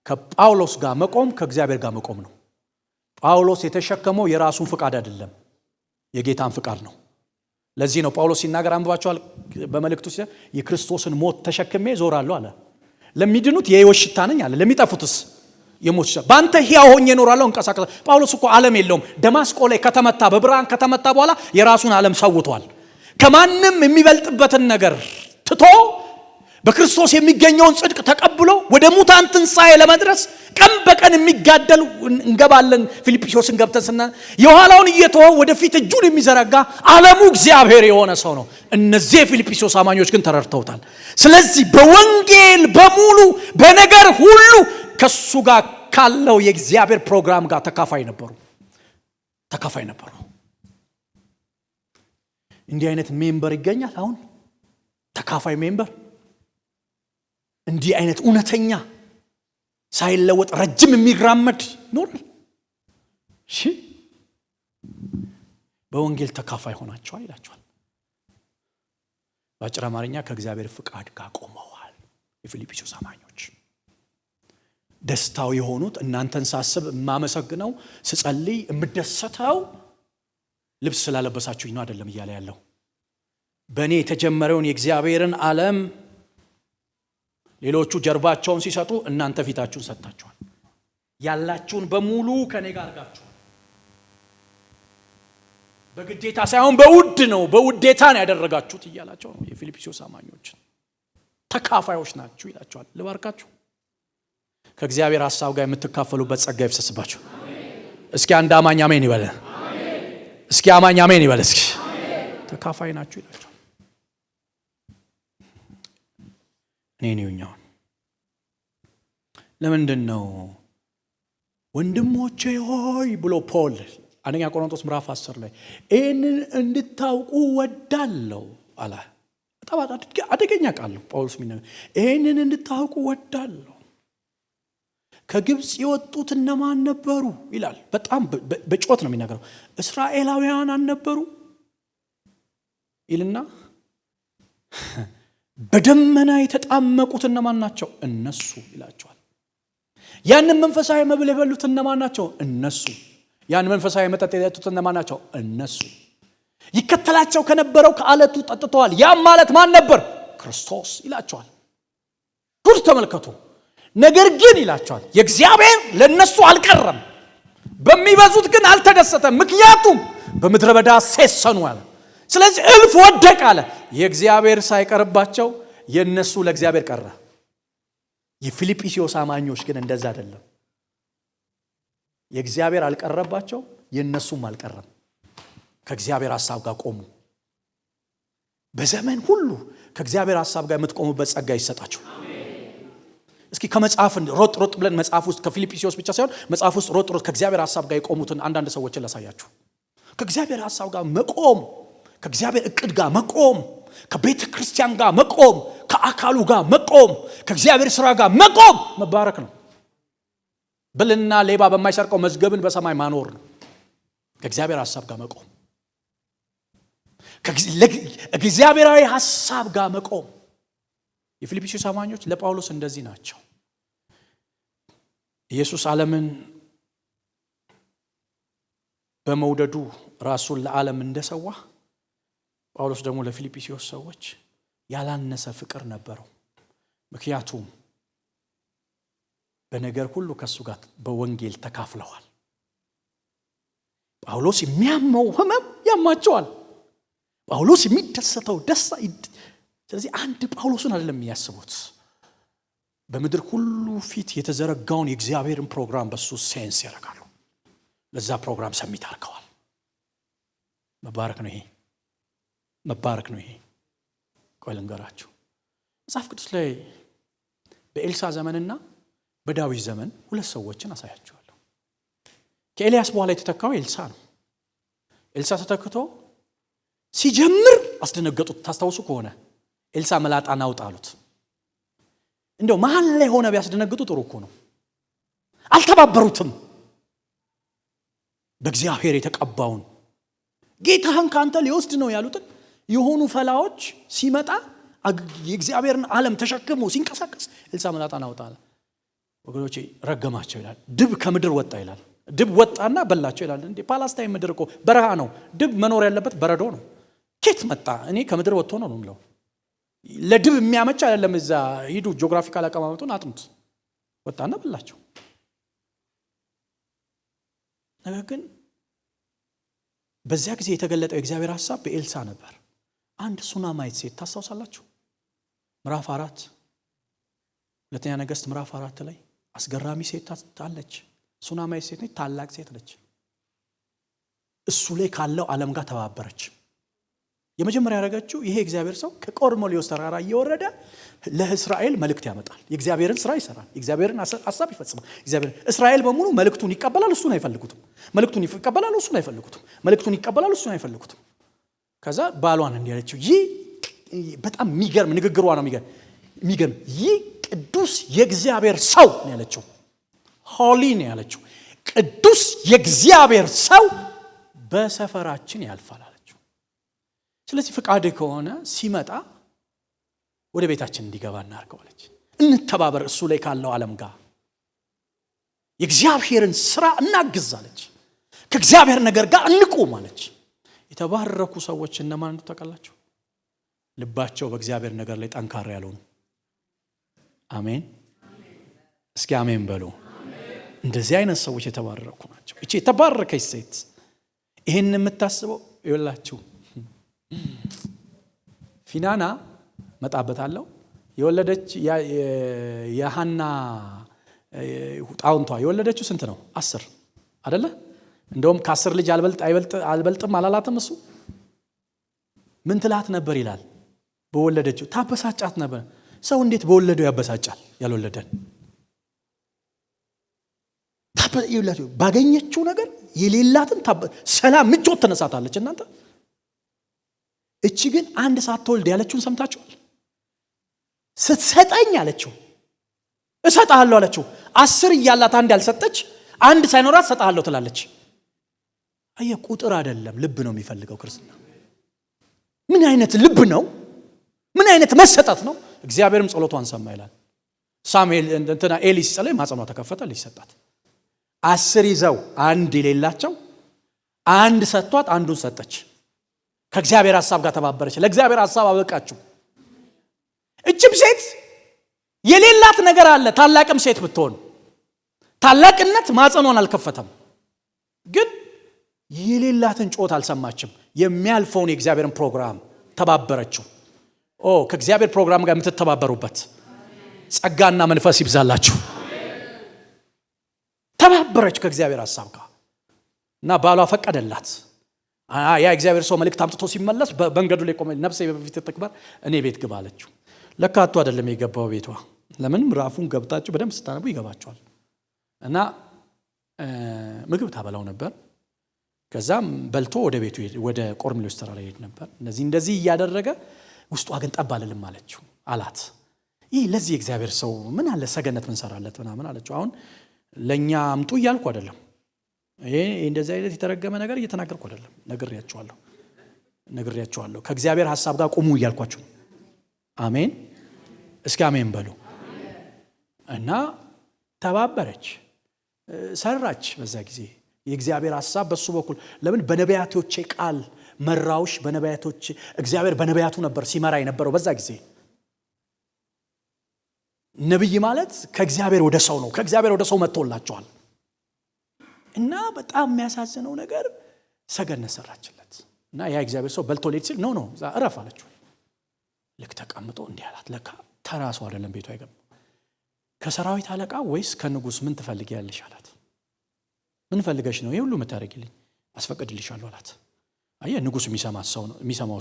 ከጳውሎስ ጋር መቆም ከእግዚአብሔር ጋር መቆም ነው። ጳውሎስ የተሸከመው የራሱን ፍቃድ አይደለም፣ የጌታን ፍቃድ ነው። ለዚህ ነው ጳውሎስ ሲናገር አንብባቸዋል በመልእክቱ ሲል የክርስቶስን ሞት ተሸክሜ ዞራለሁ አለ። ለሚድኑት የሕይወት ሽታ ነኝ አለ፣ ለሚጠፉትስ የሞት ሽታ። ባንተ ሕያው ሆኜ እኖራለሁ እንቀሳቀስ። ጳውሎስ እኮ ዓለም የለውም። ደማስቆ ላይ ከተመታ በብርሃን ከተመታ በኋላ የራሱን ዓለም ሰውቷል። ከማንም የሚበልጥበትን ነገር ትቶ በክርስቶስ የሚገኘውን ጽድቅ ተቀብሎ ወደ ሙታን ትንሣኤ ለመድረስ ቀን በቀን የሚጋደል እንገባለን። ፊልጵስዩስን ገብተንና የኋላውን እየተወ ወደፊት እጁን የሚዘረጋ ዓለሙ እግዚአብሔር የሆነ ሰው ነው። እነዚህ የፊልጵስዩስ አማኞች ግን ተረድተውታል። ስለዚህ በወንጌል በሙሉ በነገር ሁሉ ከሱ ጋር ካለው የእግዚአብሔር ፕሮግራም ጋር ተካፋይ ነበሩ። እንዲህ አይነት ሜምበር ይገኛል አሁን? ተካፋይ ሜምበር እንዲህ አይነት እውነተኛ ሳይለወጥ ረጅም የሚራመድ ኖራል። እሺ በወንጌል ተካፋይ ሆናችኋል ይላችኋል። በአጭር አማርኛ ከእግዚአብሔር ፍቃድ ጋር ቆመዋል። የፊልጵስዩስ አማኞች ደስታው የሆኑት እናንተን ሳስብ የማመሰግነው ስጸልይ የምደሰተው ልብስ ስላለበሳችሁኝ ነው አይደለም እያለ ያለው። በእኔ የተጀመረውን የእግዚአብሔርን ዓለም ሌሎቹ ጀርባቸውን ሲሰጡ እናንተ ፊታችሁን ሰጣችኋል። ያላችሁን በሙሉ ከኔ ጋር አድርጋችኋል። በግዴታ ሳይሆን በውድ ነው፣ በውዴታ ነው ያደረጋችሁት እያላቸው ነው የፊልጵስዩስ አማኞች። ተካፋዮች ናችሁ ይላቸዋል። ልባርካችሁ። ከእግዚአብሔር ሐሳብ ጋር የምትካፈሉበት ጸጋ ይፍሰስባችሁ። እስኪ አንድ አማኝ አሜን ይበል። እስኪ አማኝ አሜን ይበል። እስኪ ተካፋይ ናችሁ ይላቸዋል። እኔ ነውኛው ለምንድን ነው ወንድሞቼ ሆይ ብሎ ፖል አንደኛ ቆሮንቶስ ምዕራፍ 10 ላይ ይህንን እንድታውቁ ወዳለሁ አለ። በጣም አደገኛ ቃል ነው ጳውሎስ የሚናገር። ይህንን እንድታውቁ ወዳለሁ። ከግብፅ የወጡት እነማን ነበሩ ይላል። በጣም በጮት ነው የሚናገረው። እስራኤላውያን አልነበሩ ይልና በደመና የተጣመቁት እነማን ናቸው? እነሱ ይላቸዋል። ያንን መንፈሳዊ መብል የበሉት እነማን ናቸው? እነሱ። ያን መንፈሳዊ መጠጥ የጠጡት እነማን ናቸው? እነሱ። ይከተላቸው ከነበረው ከአለቱ ጠጥተዋል። ያም ማለት ማን ነበር? ክርስቶስ ይላቸዋል። ሁሉ ተመልከቱ። ነገር ግን ይላቸዋል የእግዚአብሔር ለነሱ አልቀረም፣ በሚበዙት ግን አልተደሰተም፣ ምክንያቱም በምድረ በዳ ሴሰኑ አለ። ስለዚህ እልፍ ወደቅ አለ። የእግዚአብሔር ሳይቀርባቸው የነሱ ለእግዚአብሔር ቀረ። የፊልጵስዩስ አማኞች ግን እንደዛ አይደለም። የእግዚአብሔር አልቀረባቸው፣ የነሱም አልቀረም። ከእግዚአብሔር ሐሳብ ጋር ቆሙ። በዘመን ሁሉ ከእግዚአብሔር ሐሳብ ጋር የምትቆሙበት ጸጋ ይሰጣችሁ። እስኪ ከመጽሐፍ ሮጥ ብለን መጽሐፍ ውስጥ ከፊልጵስዩስ ብቻ ሳይሆን መጽሐፍ ውስጥ ሮጥ ከእግዚአብሔር ሐሳብ ጋር የቆሙትን አንዳንድ ሰዎችን ላሳያችሁ። ከእግዚአብሔር ሐሳብ ጋር መቆም፣ ከእግዚአብሔር እቅድ ጋር መቆም፣ ከቤተ ክርስቲያን ጋር መቆም፣ ከአካሉ ጋር መቆም፣ ከእግዚአብሔር ሥራ ጋር መቆም መባረክ ነው። ብልና ሌባ በማይሰርቀው መዝገብን በሰማይ ማኖር ነው። ከእግዚአብሔር ሐሳብ ጋር መቆም፣ ከእግዚአብሔራዊ ሐሳብ ጋር መቆም። የፊልጵስዩስ አማኞች ለጳውሎስ እንደዚህ ናቸው። ኢየሱስ ዓለምን በመውደዱ ራሱን ለዓለም እንደሰዋ ጳውሎስ ደግሞ ለፊልጵስዩስ ሰዎች ያላነሰ ፍቅር ነበረው። ምክንያቱም በነገር ሁሉ ከሱ ጋር በወንጌል ተካፍለዋል። ጳውሎስ የሚያመው ህመም ያማቸዋል። ጳውሎስ የሚደሰተው ደስታ። ስለዚህ አንድ ጳውሎስን አይደለም የሚያስቡት፣ በምድር ሁሉ ፊት የተዘረጋውን የእግዚአብሔርን ፕሮግራም በሱ ሴንስ ያደርጋሉ። ለዛ ፕሮግራም ሰሚት አድርገዋል። መባረክ ነው ይሄ፣ መባረክ ነው ይሄ። ቆይ ልንገራችሁ፣ መጽሐፍ ቅዱስ ላይ በኤልሳ ዘመንና በዳዊት ዘመን ሁለት ሰዎችን አሳያችኋለሁ። ከኤልያስ በኋላ የተተካው ኤልሳ ነው። ኤልሳ ተተክቶ ሲጀምር አስደነገጡት። ታስታውሱ ከሆነ ኤልሳ መላጣን አውጣ አሉት። እንደው መሃል ላይ ሆነ ቢያስደነግጡ ጥሩ እኮ ነው። አልተባበሩትም። በእግዚአብሔር የተቀባውን ጌታህን ካንተ ሊወስድ ነው ያሉትን የሆኑ ፈላዎች ሲመጣ የእግዚአብሔርን ዓለም ተሸክሞ ሲንቀሳቀስ ኤልሳ መላጣን አውጣ አለ። ወገኖቼ ረገማቸው ይላል። ድብ ከምድር ወጣ ይላል። ድብ ወጣና በላቸው ይላል። እንዴ ፓላስታይን ምድር እኮ በረሃ ነው። ድብ መኖር ያለበት በረዶ ነው። ኬት መጣ? እኔ ከምድር ወጥቶ ነው ነው። ለድብ የሚያመች አይደለም። እዛ ሂዱ ጂኦግራፊካል አቀማመጡን አጥኑት። ወጣና በላቸው። ነገር ግን በዚያ ጊዜ የተገለጠው የእግዚአብሔር ሐሳብ በኤልሳ ነበር። አንድ ሱናማይት ሴት ታስታውሳላችሁ? ምዕራፍ 4 ሁለተኛ ነገሥት ምዕራፍ 4 ላይ አስገራሚ ሴት አለች። ሱናማይት ሴት ነች። ታላቅ ሴት ነች። እሱ ላይ ካለው ዓለም ጋር ተባበረች። የመጀመሪያ ያደረገችው ይሄ እግዚአብሔር ሰው ከቆርኔሌዎስ ተራራ እየወረደ ለእስራኤል መልእክት ያመጣል። የእግዚአብሔርን ስራ ይሰራል። የእግዚአብሔርን ሐሳብ ይፈጽማል። እስራኤል በሙሉ መልእክቱን ይቀበላል፣ እሱን አይፈልጉትም። መልእክቱን ይቀበላል፣ እሱን አይፈልጉትም። መልእክቱን ይቀበላል፣ እሱን አይፈልጉትም። ከዛ ባሏን እንዲህ አለችው። ይህ በጣም የሚገርም ንግግሯ ነው። የሚገርም ይህ ቅዱስ የእግዚአብሔር ሰው ነው ያለችው። ሆሊ ነው ያለችው። ቅዱስ የእግዚአብሔር ሰው በሰፈራችን ያልፋል አለችው። ስለዚህ ፍቃድ ከሆነ ሲመጣ ወደ ቤታችን እንዲገባ እናርገዋለች። እንተባበር እሱ ላይ ካለው ዓለም ጋር የእግዚአብሔርን ስራ እናግዛለች። ከእግዚአብሔር ነገር ጋር እንቁም አለች። የተባረኩ ሰዎች እነማን እንደተቀላቸው ልባቸው በእግዚአብሔር ነገር ላይ ጠንካራ ያልሆኑ። አሜን። እስኪ አሜን በሉ። እንደዚህ አይነት ሰዎች የተባረኩ ናቸው። እቺ የተባረከች ሴት ይሄን የምታስበው ይወላችሁ ፊናና መጣበታለሁ የወለደች የሐና ጣውንቷ የወለደችው ስንት ነው? 10 አይደለ? እንደውም ከ10 ልጅ አልበልጥም አላላትም። እሱ ምን ትላት ነበር ይላል? በወለደችው ታበሳጫት ነበር። ሰው እንዴት በወለደው ያበሳጫል? ያልወለደን ባገኘችው ነገር የሌላትን ሰላም ምቾት ተነሳታለች። እናንተ እቺ ግን አንድ ሳትወልድ ያለችውን ሰምታችኋል? ስትሰጠኝ አለችው እሰጣለሁ አለችው። 10 እያላት አንድ ያልሰጠች አንድ ሳይኖራት እሰጣለሁ ትላለች። አየ ቁጥር አይደለም ልብ ነው የሚፈልገው ክርስትና። ምን አይነት ልብ ነው? ምን አይነት መሰጠት ነው? እግዚአብሔርም ጸሎቷን ሰማ ይላል። ሳሙኤል እንትና ኤሊ ሲጸልይ ማጸኗ ተከፈተ፣ ልጅ ሰጣት። 10 ይዘው አንድ የሌላቸው አንድ ሰጥቷት አንዱን ሰጠች። ከእግዚአብሔር ሐሳብ ጋር ተባበረች። ለእግዚአብሔር ሐሳብ አበቃችሁ። እችም ሴት የሌላት ነገር አለ። ታላቅም ሴት ብትሆን ታላቅነት ማጸኗን አልከፈተም፣ ግን የሌላትን ጮት አልሰማችም። የሚያልፈውን የእግዚአብሔርን ፕሮግራም ተባበረችው። ከእግዚአብሔር ፕሮግራም ጋር የምትተባበሩበት ጸጋና መንፈስ ይብዛላችሁ። ተባበረች ከእግዚአብሔር ሐሳብ ጋር እና ባሏ ፈቀደላት። ያ እግዚአብሔር ሰው መልእክት አምጥቶ ሲመለስ በመንገዱ ላይ ቆመ። ነፍሴ በፊት ትክበር፣ እኔ ቤት ግባ አለችው። ለካቱ አይደለም የገባው ቤቷ። ለምን ምዕራፉን ገብታችሁ በደንብ ስታነቡ ይገባቸዋል። እና ምግብ ታበላው ነበር። ከዛም በልቶ ወደ ቤቱ ወደ ቆርኔሌዎስ ተራራ ይሄድ ነበር። እንደዚህ እያደረገ ውስጧ ግን ጠብ አልልም አለችው አላት። ይህ ለዚህ እግዚአብሔር ሰው ምን አለ ሰገነት ምን ሰራለት ምናምን አለችው። አሁን ለኛ አምጡ እያልኩ አይደለም። ይሄ እንደዚህ አይነት የተረገመ ነገር እየተናገርኩ አይደለም። ነግሬያቸዋለሁ። ከእግዚአብሔር ሐሳብ ጋር ቁሙ እያልኳችሁ። አሜን። እስኪ አሜን በሉ። እና ተባበረች፣ ሰራች። በዛ ጊዜ የእግዚአብሔር ሐሳብ በሱ በኩል ለምን በነቢያቶቼ ቃል መራውሽ። በነቢያቶቼ እግዚአብሔር በነቢያቱ ነበር ሲመራ የነበረው በዛ ጊዜ። ነብይ ማለት ከእግዚአብሔር ወደ ሰው ነው። ከእግዚአብሔር ወደ ሰው መጥቶላቸዋል። እና በጣም የሚያሳዝነው ነገር ሰገነት ሰራችለት። እና ያ እግዚአብሔር ሰው በልቶ ሊሄድ ሲል ኖ እረፍ አለችው። ልክ ተቀምጦ እንዲህ አላት። ለካ ተራሱ አይደለም ቤቱ አይገባም። ከሰራዊት አለቃ ወይስ ከንጉስ ምን ትፈልጊያለሽ አላት። ምን ፈልገሽ ነው ይሄ ሁሉ የምታደርጊልኝ? አስፈቅድልሻለሁ አላት። አየ ንጉስ የሚሰማው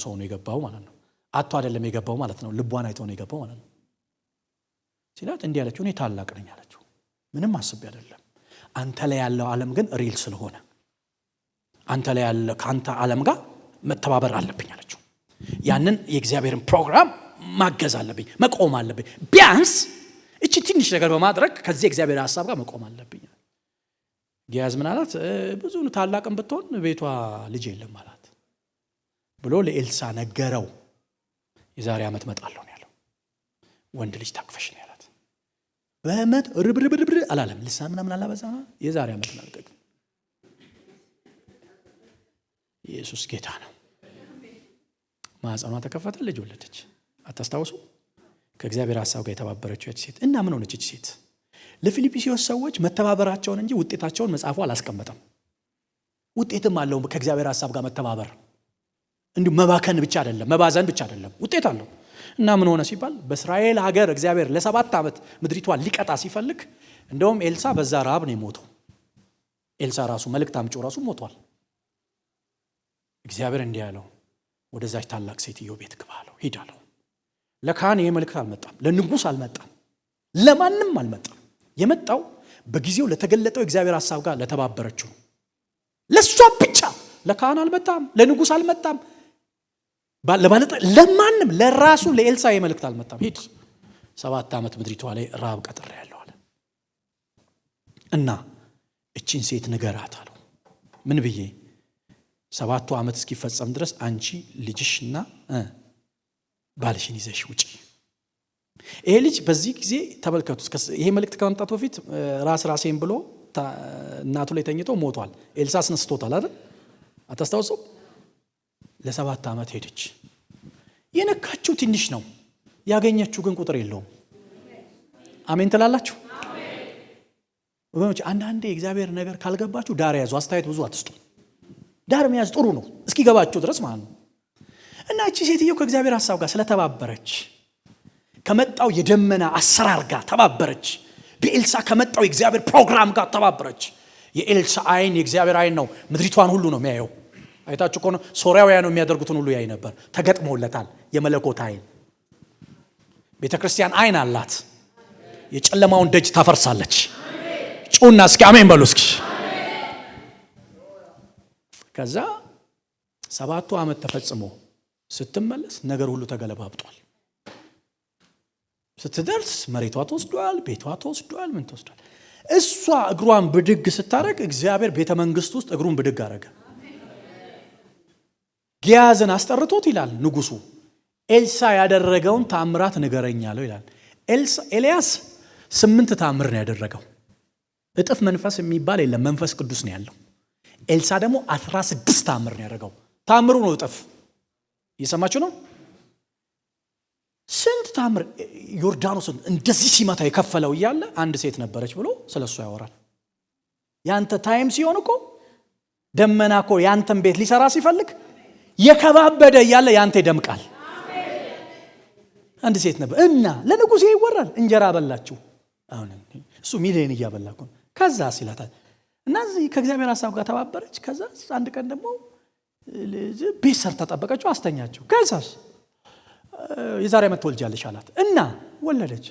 ሰው ነው የገባው ማለት ነው። አቶ አይደለም የገባው ማለት ነው። ልቧን አይቶ ነው የገባው ማለት ነው። ሲላት እንዲህ አለችው፣ እኔ ታላቅ ነኝ አለችው። ምንም አስቤ አይደለም። አንተ ላይ ያለው ዓለም ግን ሪል ስለሆነ አንተ ላይ ያለ ካንተ ዓለም ጋር መተባበር አለብኝ አለችው። ያንን የእግዚአብሔርን ፕሮግራም ማገዝ አለብኝ፣ መቆም አለብኝ። ቢያንስ እቺ ትንሽ ነገር በማድረግ ከዚህ እግዚአብሔር ሐሳብ ጋር መቆም አለብኝ። ጊያዝ ምን አላት? ብዙ ታላቅም ብትሆን ቤቷ ልጅ የለም አላት ብሎ ለኤልሳ ነገረው። የዛሬ ዓመት መጣለሁ ነው ያለው። ወንድ ልጅ ታቅፈሽ ነው ያላት። በመት ርብርብርብር አላለም። ልሳን ምናምን አላበዛ። የዛሬ ዓመት መልቀቅ። ኢየሱስ ጌታ ነው። ማህፀኗ ተከፈተ፣ ልጅ ወለደች። አታስታውሱ? ከእግዚአብሔር ሐሳብ ጋር የተባበረችው እቺ ሴት እና ምን ሆነች? እቺ ሴት ለፊልጵስዩስ ሰዎች መተባበራቸውን እንጂ ውጤታቸውን መጽሐፉ አላስቀመጠም። ውጤትም አለው ከእግዚአብሔር ሐሳብ ጋር መተባበር። እንዲሁ መባከን ብቻ አይደለም፣ መባዘን ብቻ አይደለም፣ ውጤት አለው። እና ምን ሆነ ሲባል በእስራኤል ሀገር እግዚአብሔር ለ7 ዓመት ምድሪቷን ሊቀጣ ሲፈልግ እንደውም ኤልሳ በዛ ረሃብ ነው የሞተው። ኤልሳ ራሱ መልእክት አምጪው ራሱ ሞቷል። እግዚአብሔር እንዲህ ያለው ወደዛች ታላቅ ሴትዮ ቤት ግባ አለው። ሂድ አለው። ለካህን ይሄ መልእክት አልመጣም፣ ለንጉስ አልመጣም፣ ለማንም አልመጣም። የመጣው በጊዜው ለተገለጠው እግዚአብሔር ሐሳብ ጋር ለተባበረችው ለሷ ብቻ። ለካህን አልመጣም፣ ለንጉስ አልመጣም፣ ለማንም ለራሱ ለኤልሳ ይሄ መልእክት አልመጣም። ሂድ 7 ዓመት ምድሪቷ ላይ ረሃብ ቀጥሬያለሁ አለ። እና እቺን ሴት ንገራት አለው። ምን ብዬ? 7ቱ ዓመት እስኪፈጸም ድረስ አንቺ ልጅሽና ባልሽን ይዘሽ ውጪ። ይሄ ልጅ በዚህ ጊዜ ተመልከቱ፣ ይሄ መልእክት ከመምጣቱ በፊት ራሴን ብሎ እናቱ ላይ ተኝቶ ሞቷል። ኤልሳ አስነስቶታል አይደል? አታስታውሱ? ለ7 ዓመት ሄደች። የነካችው ትንሽ ነው፣ ያገኘችው ግን ቁጥር የለውም። አሜን ትላላችሁ? ወገኖች አንዳንዴ እግዚአብሔር ነገር ካልገባችሁ ዳር ያዙ። አስተያየት ብዙ አትስጡ። ዳር መያዝ ጥሩ ነው እስኪገባችሁ ድረስ ማለት ነው። እና እቺ ሴትዮ ከእግዚአብሔር ሐሳብ ጋር ስለተባበረች ከመጣው የደመና አሰራር ጋር ተባበረች። በኤልሳ ከመጣው የእግዚአብሔር ፕሮግራም ጋር ተባበረች። የኤልሳ አይን የእግዚአብሔር አይን ነው፣ ምድሪቷን ሁሉ ነው የሚያየው። አይታችሁ ከሆነ ሶርያውያን የሚያደርጉትን ሁሉ ያይ ነበር። ተገጥሞለታል የመለኮት አይን። ቤተክርስቲያን አይን አላት። የጨለማውን ደጅ ታፈርሳለች። ጩና እስኪ አሜን በሉ እስኪ። ከዛ 7ቱ ዓመት ተፈጽሞ ስትመለስ ነገር ሁሉ ተገለባብጧል። ስትደርስ መሬቷ ተወስዷል፣ ቤቷ ተወስዷል፣ ምን ተወስዷል። እሷ እግሯን ብድግ ስታረግ እግዚአብሔር ቤተ መንግስት ውስጥ እግሩን ብድግ አረገ። ጊያዝን አስጠርቶት ይላል ንጉሱ፣ ኤልሳ ያደረገውን ተአምራት ንገረኛለሁ ይላል። ኤልያስ 8 ታምር ነው ያደረገው። እጥፍ መንፈስ የሚባል የለም፣ መንፈስ ቅዱስ ነው ያለው። ኤልሳ ደግሞ 16 ታምር ነው ያደረገው። ታምሩ ነው እጥፍ። እየሰማችሁ ነው? ስንት ታምር! ዮርዳኖስን እንደዚህ ሲመታ የከፈለው እያለ አንድ ሴት ነበረች ብሎ ስለሱ ያወራል። ያንተ ታይም ሲሆን እኮ ደመና እኮ ያንተን ቤት ሊሰራ ሲፈልግ የከባበደ እያለ ያንተ ይደምቃል። አንድ ሴት ነበር እና ለንጉሴ ይወራል። እንጀራ በላችሁ። አሁን እሱ ሚሊዮን እያበላኩ ከዛ ሲላታል እና እዚህ ከእግዚአብሔር ሐሳብ ጋር ተባበረች። ከዛ አንድ ቀን ደግሞ ቤት ሰርታ ጠበቀችው፣ አስተኛቸው። ከዛስ የዛሬ ዓመት ትወልጃለሽ አላት እና ወለደች።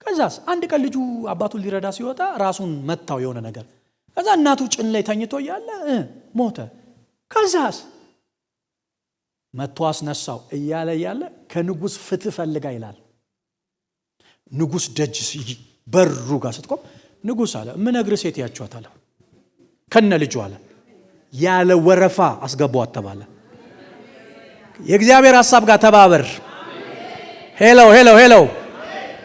ከዛስ አንድ ቀን ልጁ አባቱን ሊረዳ ሲወጣ ራሱን መታው የሆነ ነገር። ከዛ እናቱ ጭን ላይ ተኝቶ እያለ ሞተ። ከዛስ መጥቶ አስነሳው እያለ ከንጉስ ፍትህ ፈልጋ ይላል። ንጉስ ደጅ በሩ ጋር ስትቆም ንጉስ አለ ምነግርህ ሴት ያቻት አለ ከነ ልጁ አለ ያለ ወረፋ አስገባዋት ተባለ። የእግዚአብሔር ሐሳብ ጋር ተባበር። ሄሎ ሄሎ ሄሎ።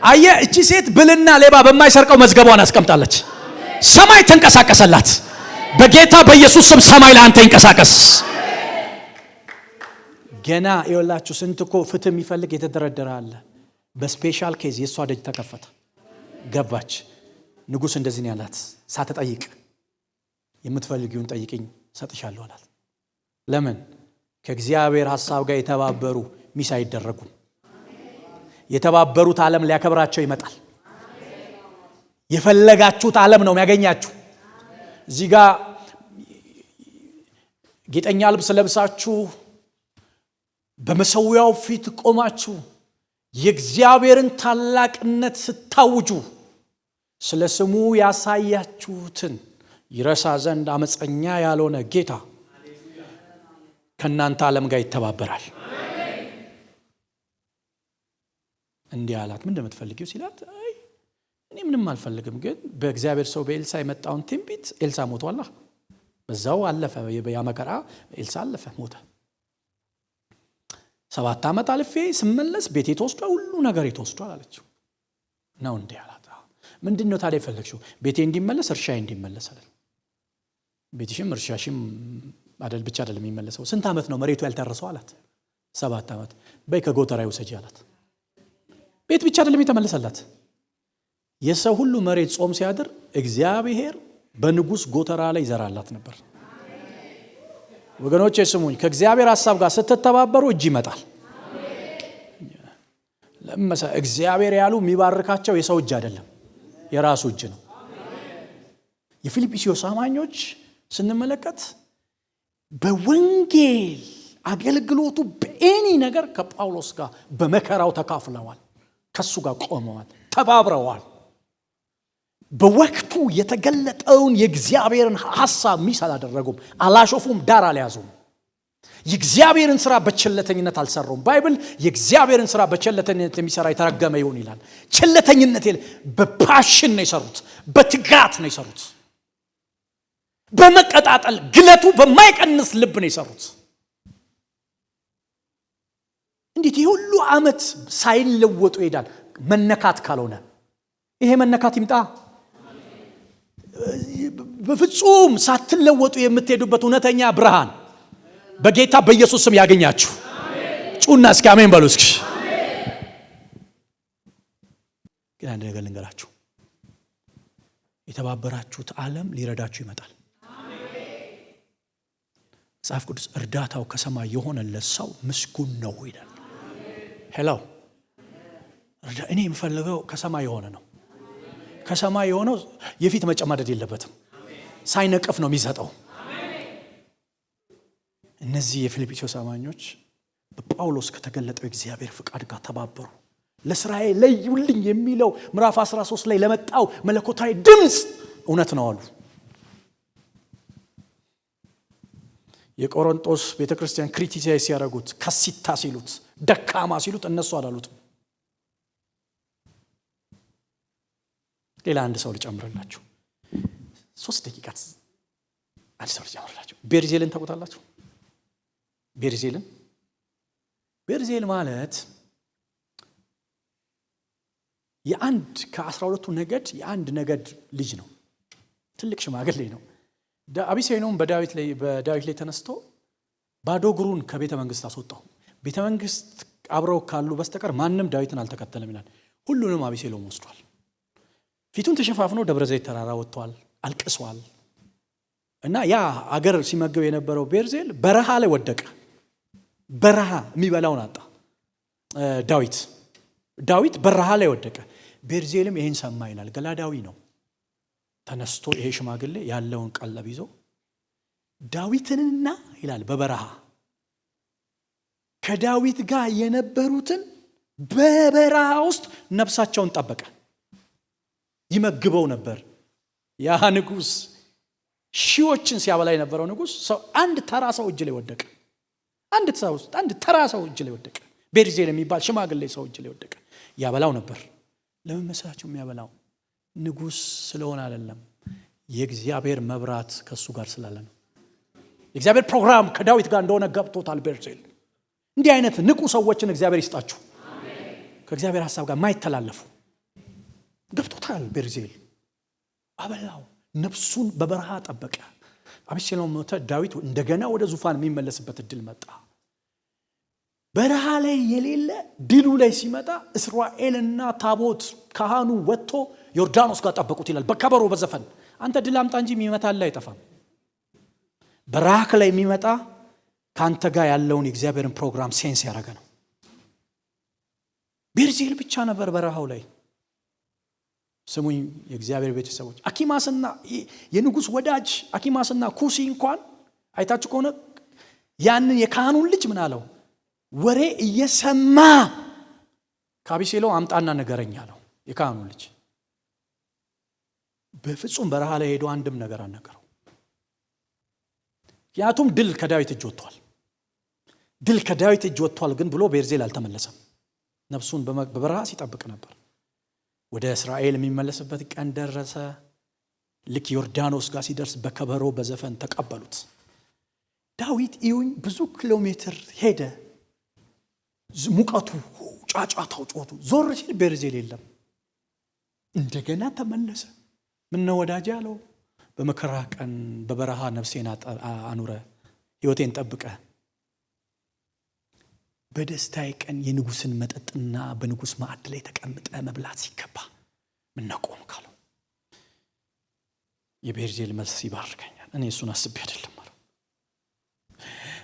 አየ እቺ ሴት ብልና ሌባ በማይሰርቀው መዝገቧን አስቀምጣለች። ሰማይ ተንቀሳቀሰላት። በጌታ በኢየሱስ ስም ሰማይ ለአንተ ይንቀሳቀስ። ገና ይወላችሁ ስንት እኮ ፍትህ የሚፈልግ የተደረደረ አለ። በስፔሻል ኬዝ የሷ ደጅ ተከፈተ። ገባች። ንጉስ እንደዚህ ነው ያላት፣ ሳትጠይቅ የምትፈልጊውን ጠይቅኝ ሰጥሻለሁ አላት። ለምን? ከእግዚአብሔር ሐሳብ ጋር የተባበሩ ሚስ አይደረጉም። የተባበሩት ዓለም ሊያከብራቸው ይመጣል። የፈለጋችሁት ዓለም ነው የሚያገኛችሁ። እዚህ ጋር ጌጠኛ ልብስ ለብሳችሁ በመሰዊያው ፊት ቆማችሁ የእግዚአብሔርን ታላቅነት ስታውጁ ስለ ስሙ ያሳያችሁትን ይረሳ ዘንድ አመፀኛ ያልሆነ ጌታ ከናንተ ዓለም ጋር ይተባበራል። እንዲህ አላት። ምን እንደምትፈልጊው ሲላት እኔ ምንም አልፈልግም፣ ግን በእግዚአብሔር ሰው በኤልሳ የመጣውን ትንቢት ኤልሳ ሞቷል፣ በዛው አለፈ። ያመከራ ኤልሳ አለፈ፣ ሞተ። 7 ዓመት አልፌ ስመለስ ቤቴ ተወስዷል፣ ሁሉ ነገር ተወስዷል አለችው። ነው እንዴ አላት። ምንድነው ታዲያ የፈለግሽው? ቤቴ እንዲመለስ፣ እርሻዬ እንዲመለስ አለ። ቤትሽም እርሻሽም አይደል ብቻ አይደለም የሚመለሰው። ስንት ዓመት ነው መሬቱ ያልተረሰው አላት። 7 ዓመት። በይ ከጎተራው ውሰጂ አላት። ቤት ብቻ አይደለም የተመለሰላት። የሰው ሁሉ መሬት ጾም ሲያድር እግዚአብሔር በንጉስ ጎተራ ላይ ይዘራላት ነበር። ወገኖቼ ስሙኝ፣ ከእግዚአብሔር ሐሳብ ጋር ስትተባበሩ እጅ ይመጣል። ለምሳ እግዚአብሔር ያሉ የሚባርካቸው የሰው እጅ አይደለም፣ የራሱ እጅ ነው። የፊልጵስዩስ አማኞች ስንመለከት በወንጌል አገልግሎቱ በእኔ ነገር ከጳውሎስ ጋር በመከራው ተካፍለዋል፣ ከሱ ጋር ቆመዋል፣ ተባብረዋል። በወቅቱ የተገለጠውን የእግዚአብሔርን ሐሳብ ሚስ አላደረጉም፣ አላሾፉም፣ ዳር አልያዙም። የእግዚአብሔርን ሥራ በቸልተኝነት አልሰሩም። ባይብል የእግዚአብሔርን ሥራ በቸልተኝነት የሚሰራ የተረገመ ይሁን ይላል። ቸልተኝነት በፓሽን ነው የሰሩት፣ በትጋት ነው የሰሩት፣ በመቀጣጠል ግለቱ በማይቀንስ ልብ ነው የሰሩት። እንዴት ሁሉ ዓመት ሳይለወጡ ይሄዳል? መነካት ካልሆነ ይሄ መነካት ይምጣ። በፍጹም ሳትለወጡ የምትሄዱበት እውነተኛ ብርሃን በጌታ በኢየሱስ ስም ያገኛችሁ። ጩና እስኪ አሜን በሉ እስኪ። ግን አንድ ነገር ልንገራችሁ፣ የተባበራችሁት ዓለም ሊረዳችሁ ይመጣል። መጽሐፍ ቅዱስ እርዳታው ከሰማይ የሆነለት ሰው ምስጉን ነው ይላል። ሄሎ፣ እኔ የምፈልገው ከሰማይ የሆነ ነው። ከሰማይ የሆነው የፊት መጨማደድ የለበትም፣ ሳይነቀፍ ነው የሚሰጠው። እነዚህ የፊልጵስዩስ አማኞች በጳውሎስ ከተገለጠው እግዚአብሔር ፍቃድ ጋር ተባበሩ። ለስራዬ ለዩልኝ የሚለው ምዕራፍ 13 ላይ ለመጣው መለኮታዊ ድምጽ እውነት ነው አሉ። የቆሮንቶስ ቤተክርስቲያን ክሪቲሳይዝ ሲያደርጉት፣ ከሲታ ሲሉት፣ ደካማ ሲሉት እነሱ አላሉትም። ሌላ አንድ ሰው ልጨምርላችሁ፣ 3 ደቂቃ አንድ ሰው ልጨምርላችሁ። ቤርዜልን ታውቁታላችሁ? ቤርዜል ማለት የአንድ ከ12ቱ ነገድ የአንድ ነገድ ልጅ ነው። ትልቅ ሽማግሌ ነው። አቢሴሎም በዳዊት ላይ ተነስቶ ባዶ እግሩን ከቤተ መንግስት አስወጣው። ቤተ መንግስት አብረው ካሉ በስተቀር ማንም ዳዊትን አልተከተለም ይላል። ሁሉንም አቢሴሎም ወስዷል። ፊቱን ተሸፋፍኖ ደብረ ዘይት ተራራ ወጥቷል፣ አልቅሷል። እና ያ አገር ሲመገብ የነበረው ቤርዜል በረሃ ላይ ወደቀ። በረሃ የሚበላውን አጣ። ዳዊት በረሃ ላይ ወደቀ። ቤርዜልም ይሄን ሰማ ይላል። ገላዳዊ ነው። ተነስቶ ይሄ ሽማግሌ ያለውን ቀለብ ይዞ ዳዊትንና ይላል በበረሃ ከዳዊት ጋር የነበሩትን በበረሃ ውስጥ ነፍሳቸውን ጠበቀ። ይመግበው ነበር። ያ ንጉስ ሺዎችን ሲያበላ የነበረው ንጉስ አንድ ተራ ሰው እጅ ላይ ወደቀ። አንድ ተራ ሰው እጅ ላይ ወደቀ። ቤርዜል የሚባል ሽማግሌ ሰው እጅ ላይ ወደቀ። ያበላው ነበር። ለምን መሰላችሁ የሚያበላው? ንጉስ ስለሆነ አይደለም፣ የእግዚአብሔር መብራት ከሱ ጋር ስላለ ነው። የእግዚአብሔር ፕሮግራም ከዳዊት ጋር እንደሆነ ገብቶታል ቤርዜል። እንዲህ አይነት ንቁ ሰዎችን እግዚአብሔር ይስጣችሁ። ከእግዚአብሔር ሐሳብ ጋር ማይተላለፉ ገብቶታል ቤርዜል። አበላው፣ ነፍሱን በበረሃ ጠበቀ። አቤሴሎም ሞተ። ዳዊት እንደገና ወደ ዙፋን የሚመለስበት እድል መጣ። በረሃ ላይ የሌለ ድሉ ላይ ሲመጣ እስራኤልና ታቦት ካህኑ ወጥቶ ዮርዳኖስ ጋር ጠበቁት ይላል። በከበሮ በዘፈን አንተ ድል አምጣ እንጂ የሚመታልህ አይጠፋም። በረሃ ላይ የሚመጣ ካንተ ጋር ያለውን የእግዚአብሔርን ፕሮግራም ሴንስ ያደረገ ነው። ቤርዜል ብቻ ነበር በረሃው ላይ። ስሙኝ የእግዚአብሔር ቤተሰቦች፣ አኪማስና የንጉስ ወዳጅ አኪማስና ኩሲ እንኳን አይታችሁ ከሆነ ያንን የካህኑን ልጅ ምን አለው? ወሬ እየሰማ ከአቢሴሎም አምጣና ንገረኝ አለው። የካህኑ ልጅ በፍጹም በረሃ ላይ ሄዶ አንድም ነገር አልነገረው። ምክንያቱም ድል ከዳዊት እጅ ወጥቷል ግን ብሎ ቤርዜል አልተመለሰም። ነፍሱን በበረሃ ሲጠብቅ ነበር። ወደ እስራኤል የሚመለስበት ቀን ደረሰ። ልክ ዮርዳኖስ ጋር ሲደርስ በከበሮ በዘፈን ተቀበሉት። ዳዊት ይሁን ብዙ ኪሎ ሜትር ሄደ። ሙቀቱ፣ ጫጫታው፣ ጮቱ ዞር ሲል ቤርዜል የለም። እንደገና ተመለሰ። ምን ነው ወዳጅ አለው? በመከራ ቀን በበረሃ ነፍሴን አኑረ ሕይወቴን ጠብቀ በደስታዬ ቀን የንጉስን መጠጥና በንጉስ ማዕድ ላይ ተቀምጠ መብላት ሲገባ ምን ነቆም ካለው የቤርዜል መልስ ይባርከኛል። እኔ እሱን አስቤ አይደለም ማለት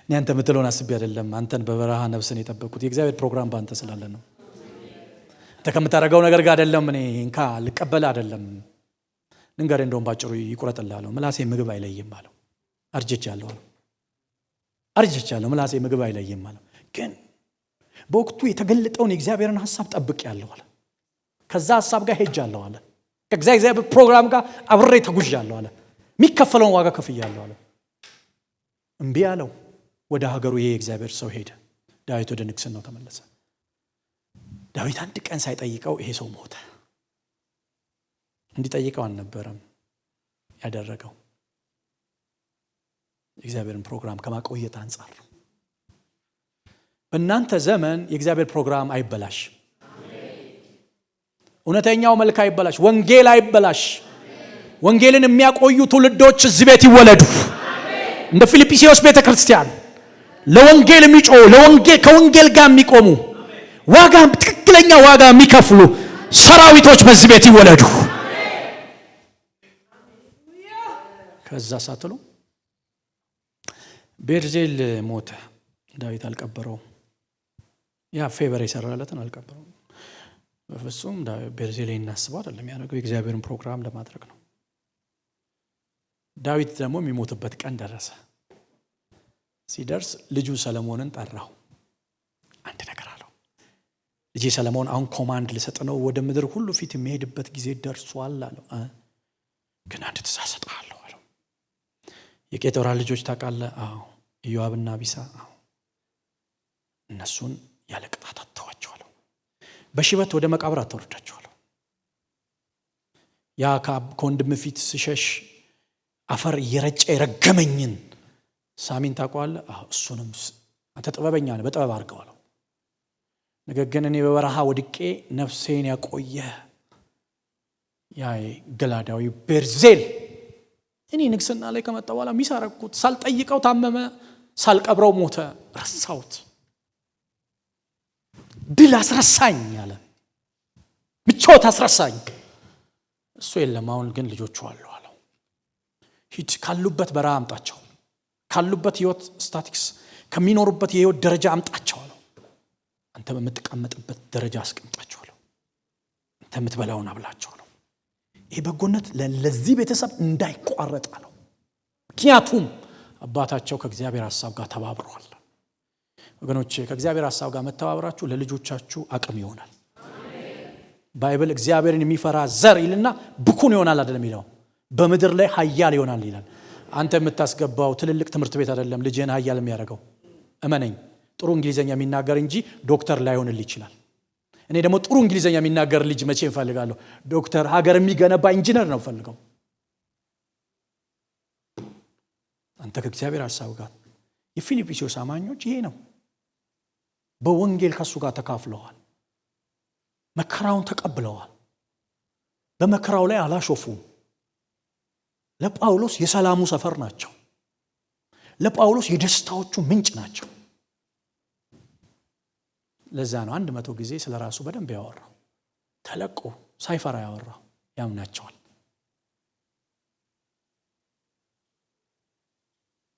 እኔ አንተ ምትለውን አስቤ አይደለም። አንተን በበረሃ ነፍስን የጠበቁት የእግዚአብሔር ፕሮግራም ባንተ ስላለ ነው። አንተ ከምታደርገው ነገር ጋር አይደለም። እኔ እንካ ልቀበል አይደለም። ንገር እንደውም ባጭሩ ይቆረጥልሃለሁ። ምላሴ ምግብ አይለይም አለው። አርጅቻለሁ ምላሴ ምግብ አይለይም አለው። ግን በወቅቱ የተገለጠውን የእግዚአብሔርን ሐሳብ ጠብቄያለሁ አለ። ከዛ ሐሳብ ጋር ሄጃለሁ አለ። ከእግዚአብሔር ፕሮግራም ጋር አብሬ ተጉዣለሁ አለ። የሚከፈለውን ዋጋ ከፍያለሁ አለ። እምቢ አለው። ወደ ሀገሩ ይሄ የእግዚአብሔር ሰው ሄደ። ዳዊት ወደ ንግስናው ተመለሰ። ዳዊት አንድ ቀን ሳይጠይቀው ይሄ ሰው ሞተ። እንዲጠይቀው አልነበረም ያደረገው። የእግዚአብሔርን ፕሮግራም ከማቆየት አንጻር ነው። በእናንተ ዘመን የእግዚአብሔር ፕሮግራም አይበላሽ። እውነተኛው መልክ አይበላሽ። ወንጌል አይበላሽ። ወንጌልን የሚያቆዩ ትውልዶች እዚህ ቤት ይወለዱ። እንደ ፊልጵስዩስ ቤተክርስቲያን ለወንጌል የሚጮሁ ከወንጌል ጋር የሚቆሙ ትክክለኛ ዋጋ የሚከፍሉ ሰራዊቶች በዚህ ቤት ይወለዱ። ከዛ ሳትሉ ቤርዜል ሞተ። ዳዊት አልቀበረው። ያ ፌቨር የሰራለትን አልቀበረው። በፍጹም ቤርዜል እናስበው አይደለም ያደረገው፣ የእግዚአብሔርን ፕሮግራም ለማድረግ ነው። ዳዊት ደግሞ የሚሞትበት ቀን ደረሰ። ሲደርስ ልጁ ሰለሞንን ጠራው። አንድ ነገር አለው። ልጄ ሰለሞን አሁን ኮማንድ ልሰጥ ነው፣ ወደ ምድር ሁሉ ፊት የሚሄድበት ጊዜ ደርሷል አለው። ግን አንድ ትእዛዝ እሰጥሃለሁ አለው። የቄጦራ ልጆች ታውቃለህ? አዎ። ኢዮአብና አቢሳ? አዎ። እነሱን ያለ ቅጣት አትተዋቸዋለሁ። በሽበት ወደ መቃብር አታወርዳቸዋለሁ። ያ ከወንድም ፊት ስሸሽ አፈር እየረጨ የረገመኝን ሳሚን ታውቀዋለህ? አዎ። እሱንም አንተ ጥበበኛ ነህ፣ በጥበብ አድርገዋለሁ። ነገር ግን እኔ በበረሃ ወድቄ ነፍሴን ያቆየ ያ ገላዳዊ ቤርዜል እኔ ንግስና ላይ ከመጣ በኋላ ሚሳረኩት ሳልጠይቀው ታመመ፣ ሳልቀብረው ሞተ፣ ረሳሁት፣ ድል አስረሳኝ አለ፣ ምቾት አስረሳኝ። እሱ የለም አሁን ግን ልጆቹ አለው አለው። ሂድ ካሉበት በረሃ አምጣቸው፣ ካሉበት ህይወት ስታቲክስ ከሚኖሩበት የህይወት ደረጃ አምጣቸው አለው። አንተ በምትቀመጥበት ደረጃ አስቀምጣቸው አለው። አንተ የምትበላውን አብላቸው አለው። ይሄ በጎነት ለዚህ ቤተሰብ እንዳይቋረጥ አለው። ምክንያቱም አባታቸው ከእግዚአብሔር ሐሳብ ጋር ተባብረዋል። ወገኖቼ ከእግዚአብሔር ሐሳብ ጋር መተባበራችሁ ለልጆቻችሁ አቅም ይሆናል። ባይብል እግዚአብሔርን የሚፈራ ዘር ይልና ብኩን ይሆናል አይደለም ይለው፣ በምድር ላይ ኃያል ይሆናል ይላል። አንተ የምታስገባው ትልልቅ ትምህርት ቤት አይደለም ልጅህን ኃያል የሚያደርገው። እመነኝ፣ ጥሩ እንግሊዘኛ የሚናገር እንጂ ዶክተር ላይሆንልህ ይችላል። እኔ ደግሞ ጥሩ እንግሊዘኛ የሚናገር ልጅ መቼ እንፈልጋለሁ? ዶክተር፣ ሀገር የሚገነባ ኢንጂነር ነው ፈልገው። አንተ ከእግዚአብሔር ሐሳብ ጋር የፊልጵስዩስ አማኞች ይሄ ነው። በወንጌል ከሱ ጋር ተካፍለዋል፣ መከራውን ተቀብለዋል፣ በመከራው ላይ አላሾፉም። ለጳውሎስ የሰላሙ ሰፈር ናቸው፣ ለጳውሎስ የደስታዎቹ ምንጭ ናቸው። ለዛ ነው 100 ጊዜ ስለራሱ በደንብ ያወራው፣ ተለቆ ሳይፈራ ያወራው። ያምናቸዋል።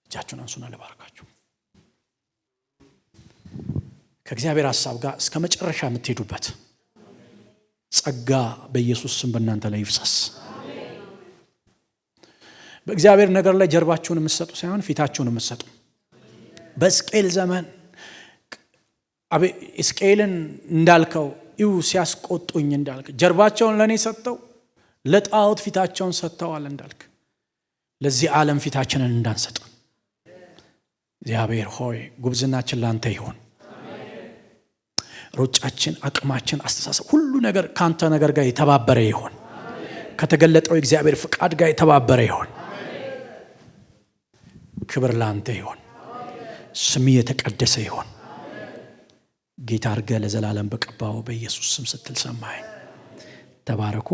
እጃችሁን አንሱና ልባርካችሁ። ከእግዚአብሔር ሐሳብ ጋር እስከ መጨረሻ የምትሄዱበት ጸጋ በኢየሱስ ስም በእናንተ ላይ ይፍሰስ። በእግዚአብሔር ነገር ላይ ጀርባችሁን የምትሰጡ ሳይሆን ፊታችሁን የምትሰጡ። በሕዝቅኤል ዘመን ሕዝቅኤልን እንዳልከው ይው ሲያስቆጡኝ እንዳልክ ጀርባቸውን ለኔ ሰጥተው ለጣዖት ፊታቸውን ሰጥተዋል እንዳልክ ለዚህ ዓለም ፊታችንን እንዳንሰጥ እግዚአብሔር ሆይ ጉብዝናችን ላንተ ይሁን። ሩጫችን፣ አቅማችን፣ አስተሳሰብ ሁሉ ነገር ካንተ ነገር ጋር የተባበረ ይሁን። ከተገለጠው የእግዚአብሔር ፍቃድ ጋር የተባበረ ይሁን። ክብር ላንተ ይሁን። ስም የተቀደሰ ይሁን። ጌታ አርገ ለዘላለም በቀባው በኢየሱስ ስም ስትል ሰማይ። ተባረኩ።